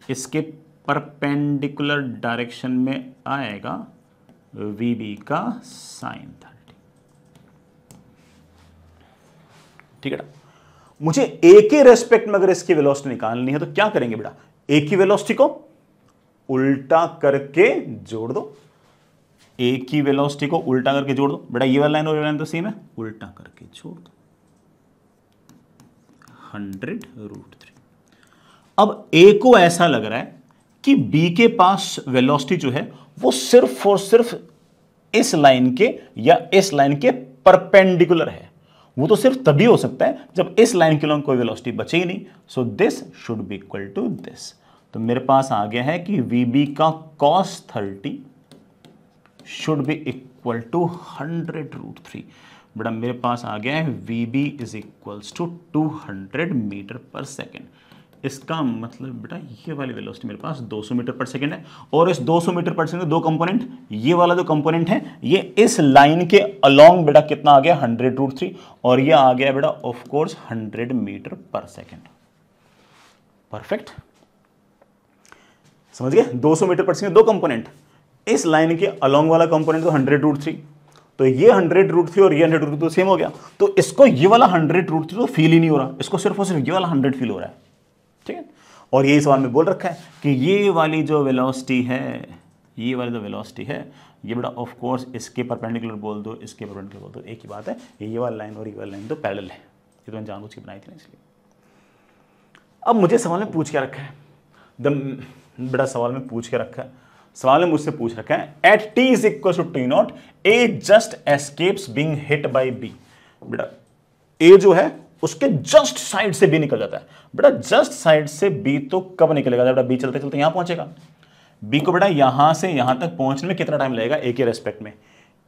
इसके परपेंडिकुलर डायरेक्शन में आएगा वी बी का sin 30। ठीक है ना, मुझे ए के रेस्पेक्ट में अगर इसकी वेलोसिटी निकालनी है तो क्या करेंगे बेटा, ए की वेलोसिटी को उल्टा करके जोड़ दो। ए की वेलोसिटी को उल्टा करके जोड़ दो बेटा, ये वाला लाइन और ये वाला लाइन तो सेम है, उल्टा करके जोड़ दो 100√3। अब ए को ऐसा लग रहा है कि बी के पास वेलोसिटी जो है वो सिर्फ और सिर्फ इस लाइन के या इस लाइन के परपेंडिकुलर है। वो तो सिर्फ तभी हो सकता है जब इस लाइन के लॉन्ग कोई वेलोसिटी बचे ही नहीं। So this should be equal to this. तो मेरे पास आ गया है कि वी बी का cos 30 should be equal to 100√3। बेटा मेरे पास आ गया है v B is equals to 200 metre per second. इसका मतलब बेटा ये वाली वेलोसिटी मेरे पास 200 मीटर पर सेकेंड है, और इस 200 मीटर पर सेकेंड दो कंपोनेंट, ये वाला जो कंपोनेंट है ये इस लाइन के अलोंग बेटा कितना आ गया 100√3, और ये आ गया बेटा of course 100 metre per second. Perfect, समझ गए। 200 मीटर पर सेकेंड दो कंपोनेंट, इस लाइन के अलोंग वाला कंपोनेंट तो 100√3, तो ये 100√3 और ये 100√3 तो सेम हो गया। तो इसको ये वाला 100√3 तो फील ही नहीं हो रहा, इसको सिर्फ और सिर्फ ये वाला 100 फील हो रहा है। ठीक है, और यही सवाल में बोल रखा है कि ये वाली जो वेलोसिटी है, ये वाली जो वेलोसिटी है ये बेटा ऑफ कोर्स इसके परपेंडिकुलर बोल दो, इसके परपेंडिकुलर बोल दो, एक ही बात है। ये वाली लाइन और ये वाली लाइन तो पैरेलल है, ये तो मैंने जानबूझ के बनाई थी ना इसलिए। अब मुझे सवाल में पूछ के रखा है, बेटा सवाल में पूछ के रखा है, सवाल में मुझसे पूछ रखा है at t is equal to t not A just escapes being hit by B. बेटा ए जो है उसके जस्ट साइड से बी निकल जाता है। बेटा जस्ट साइड से बी तो कब निकलेगा, बेटा बी चलते चलते यहां पहुंचेगा। बी को बेटा यहां से यहां तक पहुंचने में कितना टाइम लगेगा, ए के रेस्पेक्ट में,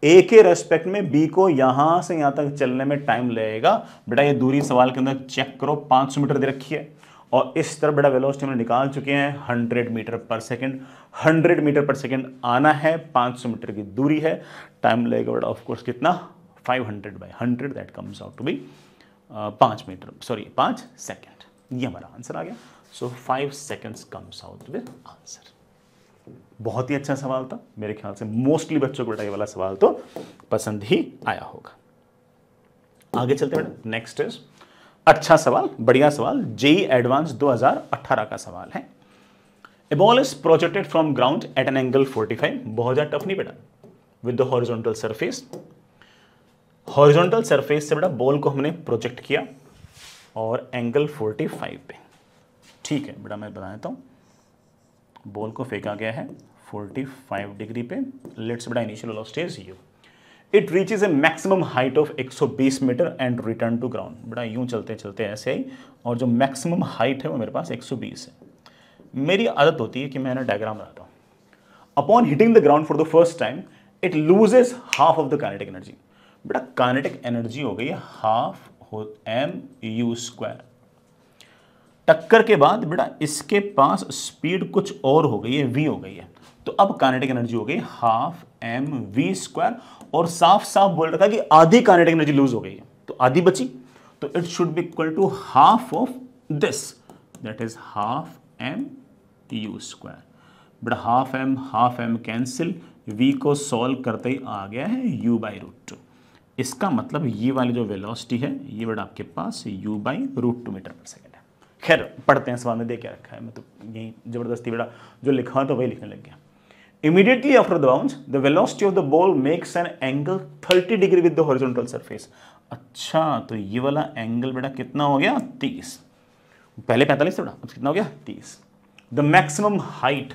ए के रेस्पेक्ट में बी को यहां से यहां तक चलने में टाइम लगेगा। बेटा ये दूरी सवाल के अंदर चेक करो 500 मीटर दे रखी है, और इस तरफ बेटा वेलोसिटी हम निकाल चुके हैं 100 metre per second. 100 metre per second आना है, 500 मीटर की दूरी है, टाइम लगेगा बेटा ऑफ कोर्स कितना 500/100, that comes out to be 5 second. ये हमारा आंसर आ गया। So 5 seconds comes out with answer. बहुत ही अच्छा सवाल था, मेरे ख्याल से मोस्टली बच्चों को बेटा ये वाला सवाल तो पसंद ही आया होगा। आगे चलते हैं बेटा, नेक्स्ट इज अच्छा सवाल, बढ़िया सवाल, जेई एडवांस 2018 का सवाल है। A ball is projected from ground at an angle 45, बहुत ज्यादा टफ नहीं बेटा, with the horizontal surface. Horizontal surface से बेटा बॉल को हमने प्रोजेक्ट किया और एंगल 45 पे, ठीक है बेटा, मैं बता देता हूं, बॉल को फेंका गया है 45 डिग्री पे, लेट्स बेटा initial velocity is u, it reaches a maximum height of 120 metre and return to ground. बेटा यूं चलते चलते ऐसे ही, और जो मैक्सिमम हाइट है वो मेरे पास 120 है। मेरी आदत होती है कि मैं डायग्राम बनाता हूँ। Upon hitting the ground for the first time it loses half of the kinetic energy. बेटा काइनेटिक एनर्जी हो गई है हाफ mu²। टक्कर के बाद बेटा इसके पास स्पीड कुछ और हो गई है, v हो गई है, तो अब काइनेटिक एनर्जी हो गई हाफ mv², और साफ साफ बोल रखा कि आधी काइनेटिक एनर्जी लूज हो गई है, तो आधी बची, तो it should be equal to half of this, that is half mu²। बेटा हाफ m कैंसिल, v को सॉल्व करते ही आ गया है u/√2। इसका मतलब ये वाली जो वेलोसिटी है ये बेटा आपके पास u/√2 मीटर पर सेकेंड है। खैर पढ़ते हैं सवाल में दे क्या रखा है, मैं तो यही जबरदस्ती बेटा जो लिखा तो वही लिखने लग गया। Immediately after the bounce, the velocity of the ball makes an angle 30 degree with the horizontal surface। अच्छा तो ये वाला एंगल बेटा कितना हो गया 30, पहले 45 था बेटा, अब कितना हो गया 30। The maximum height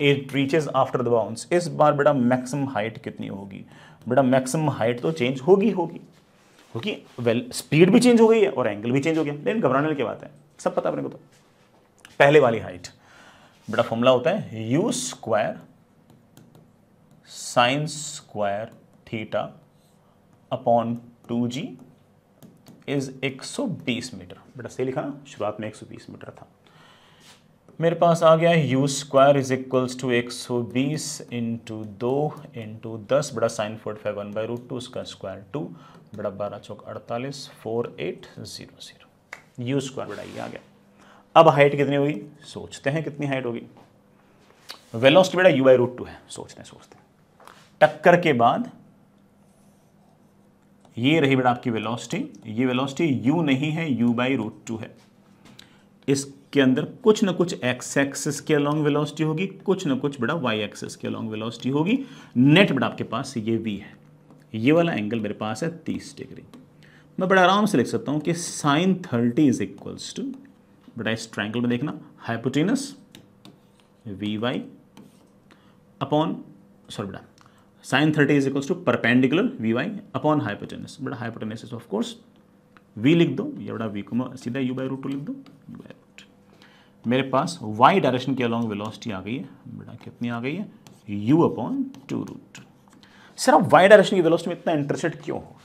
it reaches after the bounce, इस बार बेटा मैक्सिमम हाइट कितनी होगी? बेटा मैक्सिमम हाइट तो चेंज होगी क्योंकि स्पीड भी चेंज हो गई है और एंगल भी चेंज हो गया, लेकिन घबराने की बात है, सब पता अपने को। तो पहले वाली हाइट बेटा फॉर्मूला होता है u² sin² theta upon 2g is 120 metre. बेटा सही लिखा ना, शुरुआत में 120 मीटर था, मेरे पास आ गया u² is equals to 120 into 2 into 10, बड़ा साइन 45 1/√2, उसका स्क्वायर 2, बड़ा 12 चौक 48 4800 u² बड़ा ये आ गया। अब हाइट कितनी होगी, सोचते हैं कितनी हाइट होगी। वेलोसिटी बेटा u/√2 है, सोचते हैं। टक्कर के बाद ये रही बेटा आपकी वेलोसिटी, ये वेलोसिटी u नहीं है, u/√2 है। इसके अंदर कुछ ना कुछ x एक्सिस के अलोंग वेलोसिटी होगी, कुछ ना कुछ बेटा y एक्सिस के अलोंग वेलोसिटी होगी। नेट बेटा आपके पास ये v है, ये वाला एंगल मेरे पास है 30 डिग्री। मैं बड़ा आराम से लिख सकता हूं कि sin 30 इज इक्वल्स टू, बेटा इस ट्रायंगल में देखना, हाइपोटेनस vy अपॉन बेटा sin 30 is equals to perpendicular vy upon hypotenuse. बेटा hypotenuse is of course v लिख दो, ये बड़ा v को सीधा u/√2 लिख दो, u/√2। मेरे पास y डायरेक्शन के अलोंग वेलोसिटी आ गई है, बेटा कितनी आ गई है u/2√2। सर आप y डायरेक्शन की वेलोसिटी में इतना इंटरेस्टेड क्यों हो?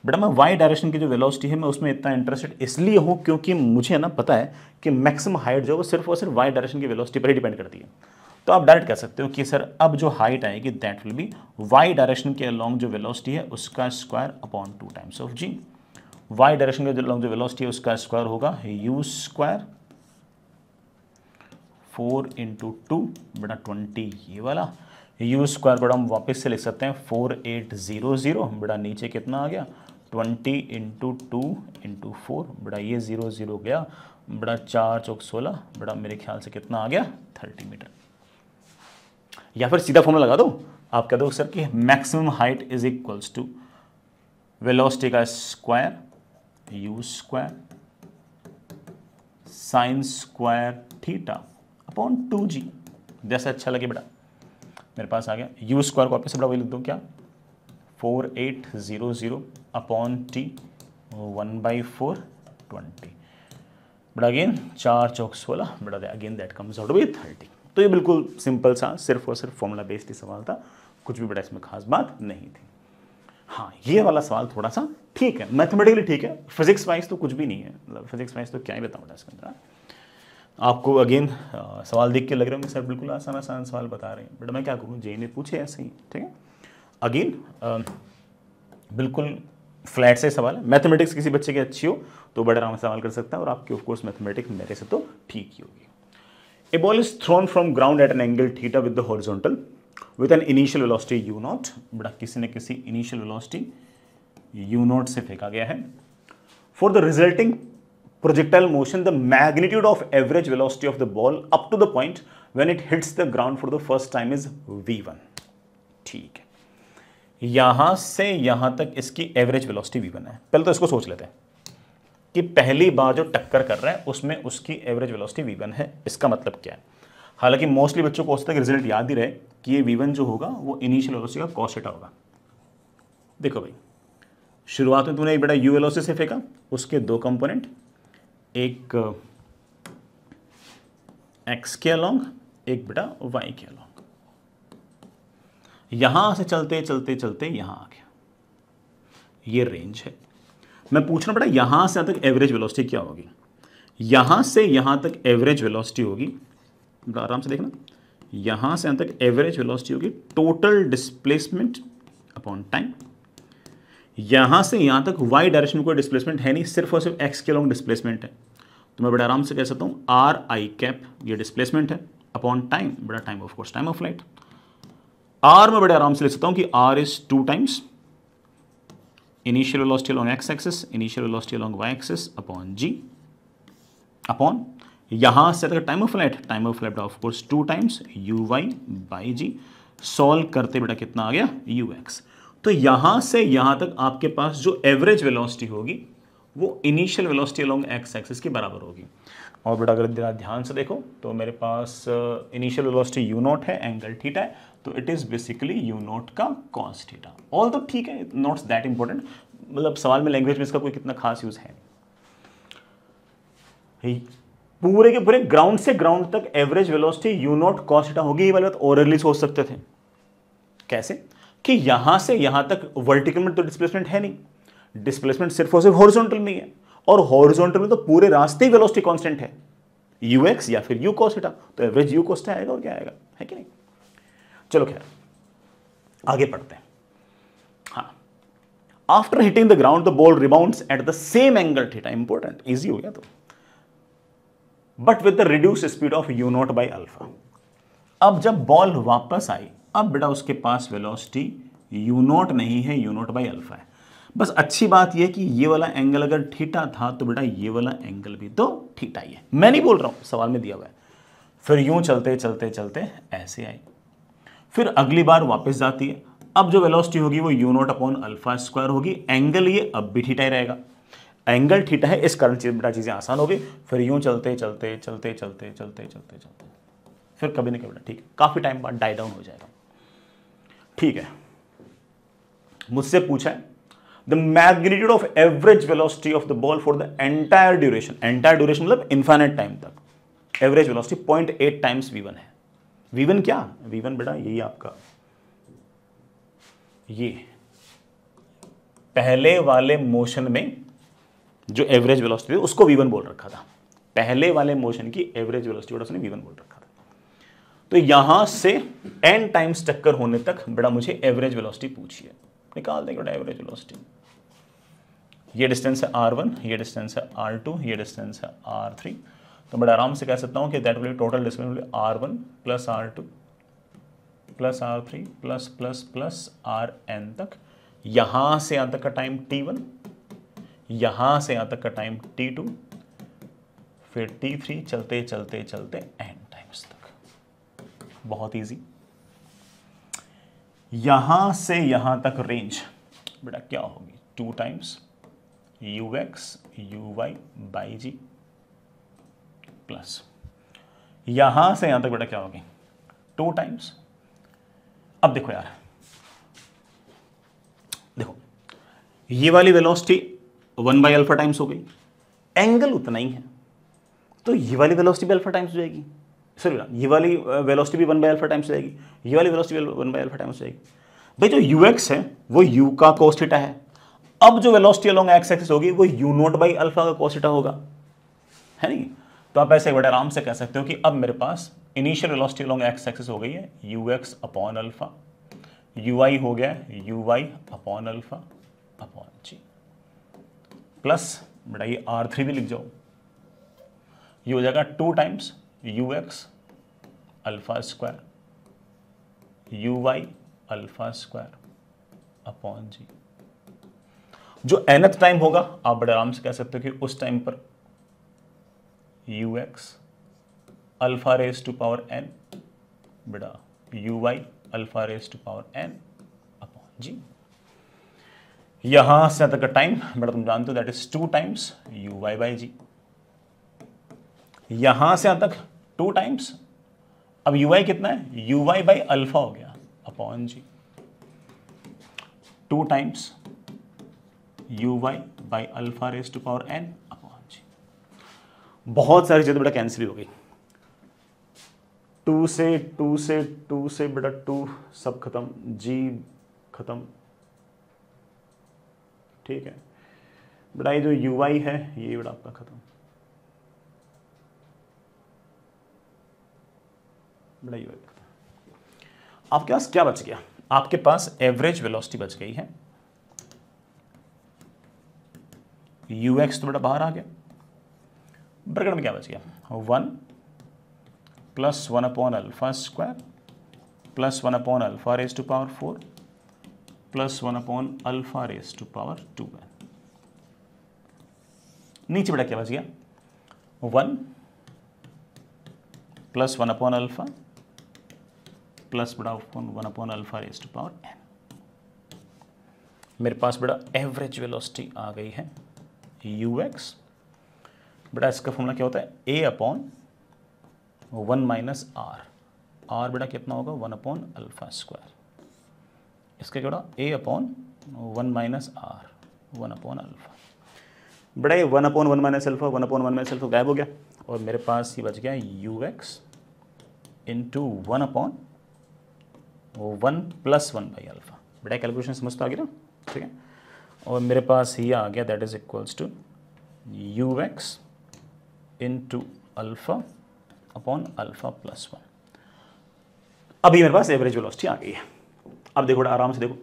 बेटा मैं y डायरेक्शन की जो वेलोसिटी है मैं उसमें इतना इंटरेस्टेड इसलिए हूँ क्योंकि मुझे ना पता है कि मैक्सिमम हाइट जो है वो सिर्फ और सिर्फ y डायरेक्शन की वेलोसिटी पर ही डिपेंड करती है। तो आप डायरेक्ट कह सकते हो कि सर अब जो हाइट आएगी that will be y direction के अलोंग जो वेलोसिटी है उसका square upon 2 times of g। y direction के अलोंग जो वेलोसिटी है उसका स्क्वायर होगा u², 4 इंटू 2 बेटा 20, ये वाला u² बेटा हम वापस से लिख सकते हैं 4800, बेटा नीचे कितना आ गया 20 इंटू 2 इंटू 4, बेटा ये 0 गया, बेटा 4 चौक 16, बेटा मेरे ख्याल से कितना आ गया 30 मीटर। या फिर सीधा फॉर्मूला लगा दो, आप कह दो सर कि maximum height is equals to velocity का square u² sin² theta upon 2g, जैसे अच्छा लगे बेटा। मेरे पास आ गया u² को वापस से बेटा वही लिख दो, क्या 4800 अपॉन t 1/4 20, बेटा अगेन 4 चौक 16, बेटा again that comes out with 30। तो ये बिल्कुल सिंपल सा सिर्फ और सिर्फ फॉर्मूला बेस्ड ही सवाल था, कुछ भी बेटा इसमें खास बात नहीं थी। हाँ ये वाला सवाल थोड़ा सा ठीक है, मैथमेटिकली ठीक है, फिजिक्स वाइज तो कुछ भी नहीं है, मतलब फिजिक्स वाइज तो क्या ही बताऊँ बेटा इसके अंदर। आपको अगेन सवाल देख के लग रहे होंगे सर बिल्कुल आसान सवाल बता रहे हैं, बेटा मैं क्या करूँ, जेई ने पूछे ऐसे ही, ठीक है। अगेन बिल्कुल फ्लैट से सवाल है, मैथमेटिक्स किसी बच्चे की अच्छी हो तो बड़े आराम से सवाल कर सकता है, और आपकी ऑफकोर्स मैथमेटिक्स मेरे से तो ठीक ही होगी। A ball is thrown from ground at an angle theta with the horizontal with an initial velocity u naught. बड़ा किसी न किसी initial velocity u naught से फेंका गया है. For the resulting projectile motion, the magnitude of average velocity of the ball up to the point when it hits the ground for the first time is v1. ठीक है, यहां से यहां तक इसकी एवरेज वेलोसिटी v1 है. पहले तो इसको सोच लेते हैं कि पहली बार जो टक्कर कर रहा है उसमें उसकी एवरेज वेलोसिटी v1 है. इसका मतलब क्या है? हालांकि मोस्टली बच्चों को उस तक रिजल्ट याद ही रहे कि ये v1 जो होगा वो इनिशियल वेलोसिटी का cos थीटा होगा. देखो भाई, शुरुआत में तूने एक बेटा u वेलोसिटी से फेंका, उसके दो कंपोनेंट, एक x के अलोंग, एक बेटा y के अलोंग. यहां से चलते चलते चलते यहां आ गया. ये रेंज है. मैं पूछ रहा हूं बेटा यहां से यहां तक एवरेज वेलोसिटी क्या होगी? यहां से यहां तक एवरेज वेलोसिटी होगी, आराम से देखना, यहां से यहां तक एवरेज वेलोसिटी होगी टोटल डिस्प्लेसमेंट अपॉन टाइम. यहां से यहां तक y डायरेक्शन में कोई डिस्प्लेसमेंट है नहीं, सिर्फ और सिर्फ x के लॉन्ग डिस्प्लेसमेंट है. तो मैं बड़ा आराम से कह सकता हूं आर आई कैप ये डिस्प्लेसमेंट है अपॉन टाइम, बड़ा time of course time of flight. R में बड़े आराम से लिख सकता हूं कि R is 2 times initial velocity along x axis, initial velocity along y axis upon g upon यहां से तक time of flight of course 2 times uy by g. Solve करते बेटा कितना आ गया ux. तो यहां से यहां तक आपके पास जो एवरेज वेलोसिटी होगी वो initial velocity along x axis के बराबर होगी. और बेटा अगर ध्यान से देखो तो मेरे पास इनिशियल वेलोसिटी u नॉट है, एंगल थीटा है, तो it is basically u not का cos थीटा. ऑल तो ठीक है, नॉट दैट इंपॉर्टेंट, मतलब सवाल में लैंग्वेज में इसका कोई कितना खास यूज है. पूरे के पूरे ग्राउंड से ग्राउंड तक average velocity u not cos theta होगी. ये वाली बात ओरली सोच सकते थे. कैसे? कि यहां से यहां तक वर्टिकल में तो डिस्प्लेसमेंट है नहीं, डिस्प्लेसमेंट सिर्फ और सिर्फ हॉरिजॉन्टल में ही है, और हॉरिजॉन्टल में तो पूरे रास्ते वेलोसिटी कांस्टेंट है ux या फिर u cos थीटा. तो एवरेज u cos थीटा आएगा और क्या आएगा, है कि नहीं? चलो खैर आगे पढ़ते हैं. हाँ, after hitting the ground the ball rebounds at the same angle theta. Important, easy हो गया तो. But with the reduce speed of u naught by alpha. अब जब बॉल वापस आई, अब बेटा उसके पास वेलोसिटी u नॉट नहीं है, u नॉट बाई अल्फा है. बस अच्छी बात यह कि ये वाला एंगल अगर थीटा था तो बेटा ये वाला एंगल भी तो थीटा ही है. मैं नहीं बोल रहा हूं, सवाल में दिया हुआ है. फिर यूं चलते चलते चलते ऐसे आई, फिर अगली बार वापस जाती है. अब जो वेलोसिटी होगी वो u not upon alpha square होगी. एंगल ये अब भी थीटा ही रहेगा, एंगल थीटा है, इस कारण बेटा चीजें आसान हो गई. फिर यूं चलते चलते चलते चलते चलते चलते चलते फिर कभी नहीं कभी, ठीक है, काफी टाइम बाद डाई डाउन हो जाएगा. ठीक है, मुझसे पूछा है the magnitude of average velocity of the ball for the entire duration. Entire duration मतलब इनफाइनाइट टाइम तक. एवरेज वेलोसिटी 0.8 टाइम्स v1 है. v1 क्या? v1 बेटा यही आपका, ये पहले वाले मोशन में जो एवरेज वेलोसिटी थी उसको v1 बोल रखा था. पहले वाले मोशन की एवरेज वेलोसिटी उसने v1 बोल रखा था. तो यहां से n टाइम्स टक्कर होने तक बेटा मुझे एवरेज वेलोसिटी पूछिए. निकाल देंगे बेटा एवरेज वेलोसिटी. ये डिस्टेंस है r1, ये डिस्टेंस है r2, ये डिस्टेंस है r3. तो बड़ा आराम से कह सकता हूं कि that will be total distance will be r1 plus r2 plus r3 plus plus plus rn तक. यहां से यहां तक का टाइम t1, यहां से यहां तक का टाइम t2, फिर t3, चलते चलते चलते n टाइम्स तक. बहुत इजी. यहां से यहां तक रेंज बेटा क्या होगी? 2 times ux uy by g plus यहां से यहां तक बेटा क्या होगी? 2 टाइम्स. अब देखो यार, देखो ये वाली वेलोसिटी 1 बाई अल्फा टाइम्स हो गई, एंगल उतना ही है, तो ये वाली वेलोसिटी भी अल्फा टाइम्स हो जाएगी. सॉरी, ये वाली वेलोसिटी भी 1 बाई अल्फा टाइम्स हो जाएगी, ये वाली वेलोसिटी भी 1 बाई अल्फा टाइम्स हो जाएगी. भाई जो ux है वो u का cos थीटा है. अब जो वेलोसिटी अलोंग x एक्सिस होगी वो u नॉट बाई अल्फा का cos थीटा होगा, है नहीं? तो आप ऐसे बड़े आराम से कह सकते हो कि अब मेरे पास initial velocity along x axis हो गई है ux अपॉन अल्फा, ui हो गया uy अपॉन अल्फा अपॉन जी, प्लस बेटा ये r3 भी लिख जाओ, ये हो जाएगा 2 times ux alpha square u y alpha square upon g. जो nth टाइम होगा आप बड़े आराम से कह सकते हो कि उस टाइम पर u x alpha raise to power n बेटा u y alpha raise to power n upon g. यहां से तक का टाइम बेटा तुम जानते हो that is 2 times u y by g. यहां से तक 2 टाइम्स, अब यू वाई कितना है, यू वाई बाई अल्फा हो गया upon g. 2 times u y by alpha raise to power n upon g. बहुत सारी चीजें बेटा कैंसिल हो गई, 2 से बेटा 2 सब खत्म, जी खत्म, ठीक है बेटा। ये जो यू वाई है ये बेटा आपका खत्म बेटा, यू वाई खत्म। आपके पास क्या बच गया, आपके पास एवरेज वेलोसिटी बच गई है, यू एक्स तो बेटा बाहर आ गया, ब्रैकेट में क्या बच गया, 1 plus 1 upon alpha square plus 1 upon alpha raise to power 4 plus 1 upon alpha raise to power 2। नीचे बेटा क्या बच गया, 1 प्लस 1 अपॉन अल्फा प्लस बेटा 1 upon alpha raise to power n। मेरे पास बेटा एवरेज वेलोसिटी आ गई है यू एक्स, बेटा इसका फॉर्मूला क्या होता है, a upon 1 minus r, r बेटा कितना होगा 1 अपॉन अल्फा स्क्वायर, इसका क्या होगा a upon 1 minus r 1 upon alpha. बेटा ये 1 upon 1 minus alpha 1 upon 1 minus alpha गायब हो गया और मेरे पास ये बच गया u x into 1 upon 1 plus 1 by alpha. बेटा कैलकुलेशन समझ तो आ गया ना, ठीक है। और मेरे पास ये आ गया that is equals to u x into alpha upon alpha plus 1। अभी मेरे पास एवरेज वेलोसिटी आ गई है। अब देखो आराम से देखो,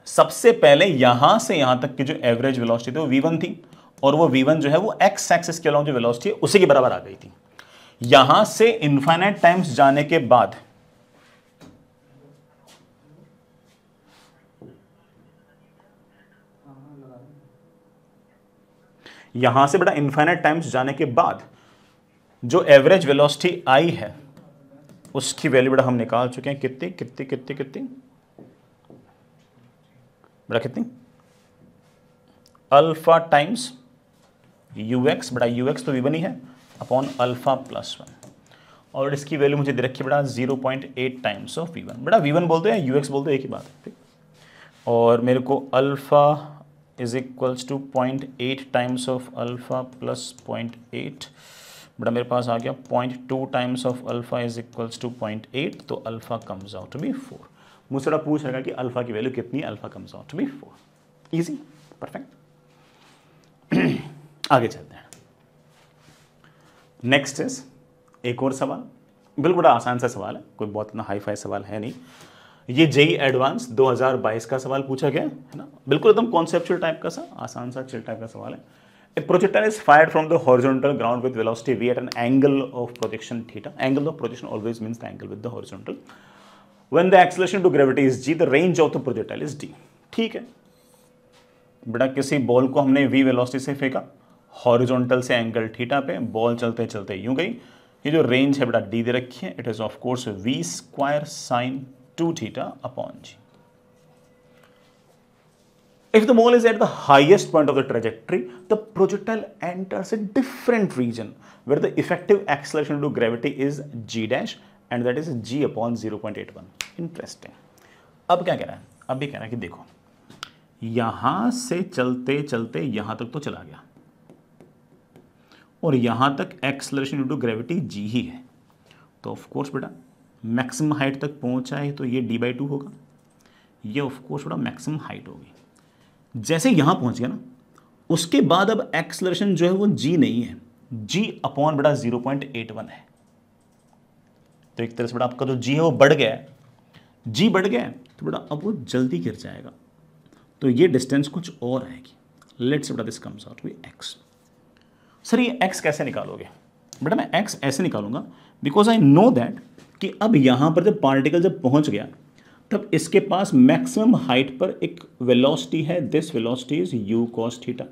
सबसे पहले यहां से यहां तक की जो एवरेज वेलोसिटी थी वो v1 थी और वो v1 जो है वो x एक्सिस के अलॉन्ग जो वेलोसिटी है उसी के बराबर आ गई थी। यहां से इनफाइनाइट टाइम्स जाने के बाद यहां से बेटा इनफाइनाइट टाइम्स जाने के बाद जो एवरेज वेलोसिटी आई है उसकी वैल्यू बेटा हम निकाल चुके हैं, कितनी कितनी कितनी कितनी बेटा कितनी, अल्फा टाइम्स यू एक्स, बेटा यू एक्स तो v1 ही है अपॉन अल्फा प्लस 1 और इसकी वैल्यू मुझे दे रखी है बेटा 0.8 टाइम्स ऑफ v1। बेटा v1 बोलते हैं ux बोलते हैं एक ही बात है, ठीक। और मेरे को alpha is equals to 0.8 times of alpha plus 0.8, बेटा मेरे पास आ गया 0.2 times of alpha is equals to 0.8, तो alpha comes out to be 4। मुझसे पूछ रहेगा कि अल्फा की वैल्यू कितनी है, alpha comes out to be 4। Easy, perfect. आगे चलते हैं, नेक्स्ट इज एक और सवाल, बिल्कुल बड़ा आसान सा सवाल है, कोई बहुत इतना हाई फाई सवाल है नहीं। ये जेई एडवांस 2022 का सवाल पूछा गया है ना, बिल्कुल एकदम कॉन्सेप्चुअल टाइप का सा आसान सा चिल टाइप का सवाल है। A projectile is fired from the horizontal ground with velocity v at an angle of projection theta. Angle of projection always means the angle with the horizontal. When the acceleration to gravity is g, the range of the projectile is d. ठीक है बेटा, किसी ball को हमने v velocity से फेंका horizontal से angle theta पे, बॉल चलते चलते यूं गई, ये जो रेंज है बेटा d दे रखी है, it is of course v square sine 2 theta upon g. If the ball is at the highest point of the trajectory, the projectile enters a different region where the effective acceleration to gravity is g dash and that is g upon 0.81. Interesting. अब क्या कह रहा है, अब ये कह रहा है कि देखो यहां से चलते चलते यहां तक तो चला गया और यहां तक acceleration due to gravity g ही है, तो ऑफ कोर्स बेटा मैक्सिमम हाइट तक पहुंचा है तो ये d/2 होगा, ये ऑफ कोर्स बेटा मैक्सिमम हाइट होगी। जैसे यहां पहुंच गया ना, उसके बाद अब एक्सेलरेशन जो है वो g नहीं है, g अपॉन बेटा 0.81 है, तो एक तरह से बेटा आपका जो g है वो बढ़ गया है, g बढ़ गया है तो बेटा अब वो जल्दी गिर जाएगा, तो ये डिस्टेंस कुछ और आएगी। लेट्स बेटा this comes out to be x। Sir ये x कैसे निकालोगे? बेटा मैं x ऐसे निकालूंगा, बिकॉज आई नो दैट कि अब यहाँ पर जब पार्टिकल जब पहुँच गया तब इसके पास मैक्सिमम हाइट पर एक वेलोसिटी है, this velocity is u cos theta.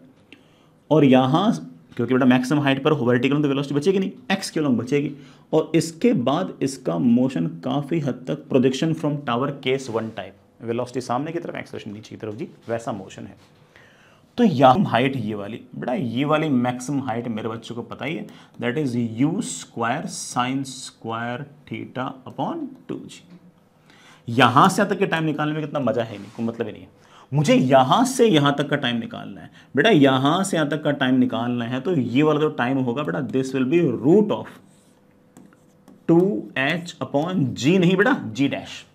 और यहाँ क्योंकि बेटा मैक्सिमम हाइट पर वर्टिकल तो वेलोसिटी बचेगी नहीं, x के लॉन्ग बचेगी। और इसके बाद इसका मोशन काफ़ी हद तक projection from tower case 1 type, velocity सामने की तरफ, एक्सेलरेशन नीचे की तरफ जी, वैसा मोशन है। तो यहाँ हाइट ये वाली, बेटा ये वाली मैक्सिमम हाइट मेरे बच्चों को पता ही है, that is u square sine square theta upon 2g। यहां से तक के टाइम निकालने में कितना मजा है, नहीं कोई मतलब ही नहीं है। मुझे यहां से यहां तक का टाइम निकालना है बेटा, यहां से यहां तक का टाइम निकालना है, तो ये वाला जो टाइम होगा बेटा, this will be root of 2h upon g, नहीं बेटा g डैश,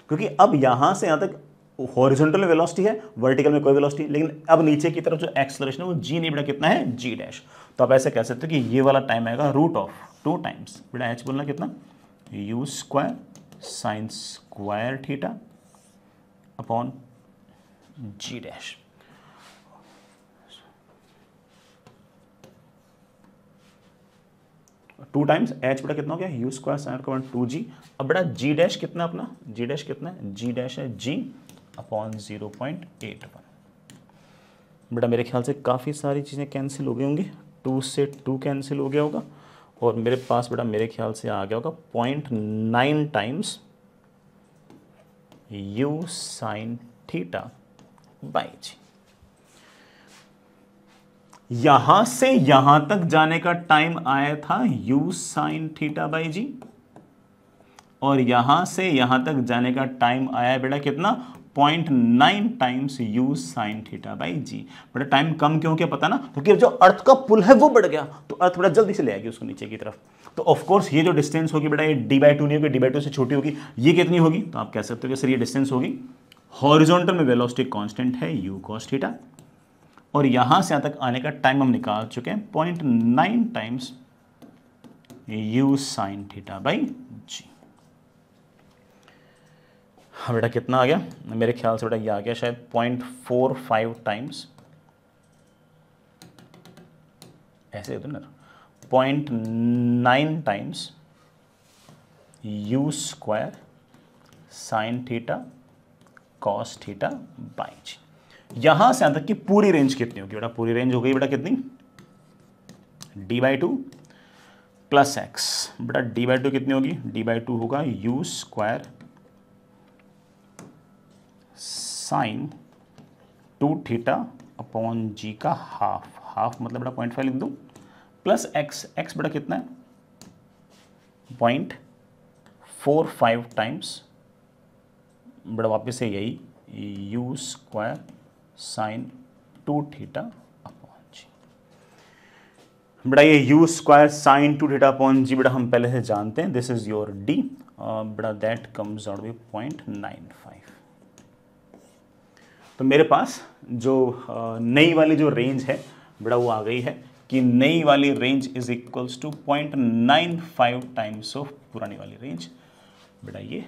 क्योंकि अब यहां से यहां तक हॉरिजॉन्टल में वेलोसिटी है, वर्टिकल में कोई वेलोसिटी, लेकिन अब नीचे की तरफ जो एक्सेलरेशन है वो g नहीं बेटा, कितना है g डैश। तो आप ऐसे कह सकते हो कि ये वाला टाइम आएगा रूट ऑफ 2 टाइम्स बेटा h बोलना कितना, u square sine square theta upon g dash. Two times H बेटा कितना हो गया, you square sine upon 2g। अब बेटा g डैश कितना अपना, g डैश कितना है, g डैश है g अपॉन 0.81। बेटा मेरे ख्याल से काफ़ी सारी चीज़ें कैंसिल हो गई होंगी, 2 से 2 कैंसिल हो गया होगा, और मेरे पास बेटा मेरे ख्याल से आ गया होगा 0.9 times u sine theta by g. यहां से यहां तक जाने का टाइम आया था u साइन थीटा बाई जी, और यहां से यहां तक जाने का टाइम आया बेटा कितना, 0.9 times u sine theta by g. बेटा टाइम कम क्यों, क्या पता ना, क्योंकि जो अर्थ का पुल है वो बढ़ गया, तो अर्थ बेटा जल्दी से ले आएगी उसको नीचे की तरफ। तो ऑफ कोर्स ये जो डिस्टेंस होगी बेटा, ये d/2 नहीं होगी, d/2 से छोटी होगी। ये कितनी होगी, तो आप कह सकते हो कि सर ये डिस्टेंस होगी, हॉरिजॉन्टल में वेलोसिटी कांस्टेंट है u cos थीटा, और यहां से यहां तक आने का टाइम हम निकाल चुके हैं 0.9 times u sine theta by g. हाँ बेटा कितना आ गया, मेरे ख्याल से बेटा ये आ गया शायद 0.45 टाइम्स, ऐसे होता ना, 0.9 times u square sine theta cos theta by g. यहां से यहां तक की पूरी रेंज कितनी होगी बेटा, पूरी रेंज हो गई बेटा कितनी, d/2 प्लस एक्स। बेटा d/2 कितनी होगी, d/2 होगा u square sine 2 theta upon g का हाफ, हाफ मतलब बेटा 0.5 लिख दूँ, प्लस एक्स, एक्स बेटा कितना है 0.45 टाइम्स बेटा वापस से यही u square sine 2 theta upon g. बेटा ये u square sine 2 theta upon g बेटा हम पहले से जानते हैं, दिस इज योर d, बेटा दैट कम्स आउट विद 0.95। तो मेरे पास जो नई वाली जो रेंज है बेटा वो आ गई है कि नई वाली range is equals to 0.95 times of पुरानी वाली रेंज। बेटा ये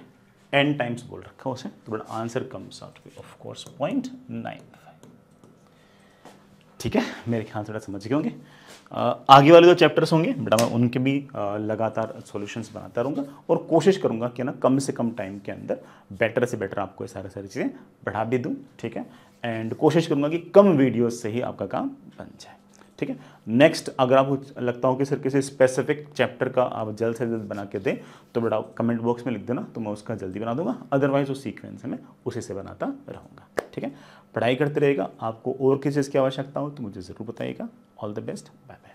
n टाइम्स बोल रखा उसे, तो बेटा answer comes out with of course 0.95। ठीक है, मेरे ख्याल से बेटा समझ गए होंगे। आगे वाले जो चैप्टर्स होंगे बेटा मैं उनके भी लगातार सॉल्यूशंस बनाता रहूँगा, और कोशिश करूँगा कि ना कम से कम टाइम के अंदर बेटर से बेटर आपको ये सारी चीज़ें बढ़ा भी दूँ। ठीक है, एंड कोशिश करूँगा कि कम वीडियोस से ही आपका काम बन जाए। ठीक है, नेक्स्ट अगर आपको लगता हो कि सर किसी स्पेसिफिक चैप्टर का आप जल्द से जल्द बना के दें तो बेटा कमेंट बॉक्स में लिख देना, तो मैं उसका जल्दी बना दूंगा, अदरवाइज उस सीक्वेंस में उसी से बनाता रहूँगा। ठीक है, पढ़ाई करते रहेगा, आपको और किसी चीज़ की आवश्यकता हो तो मुझे ज़रूर बताइएगा। All the best, bye bye.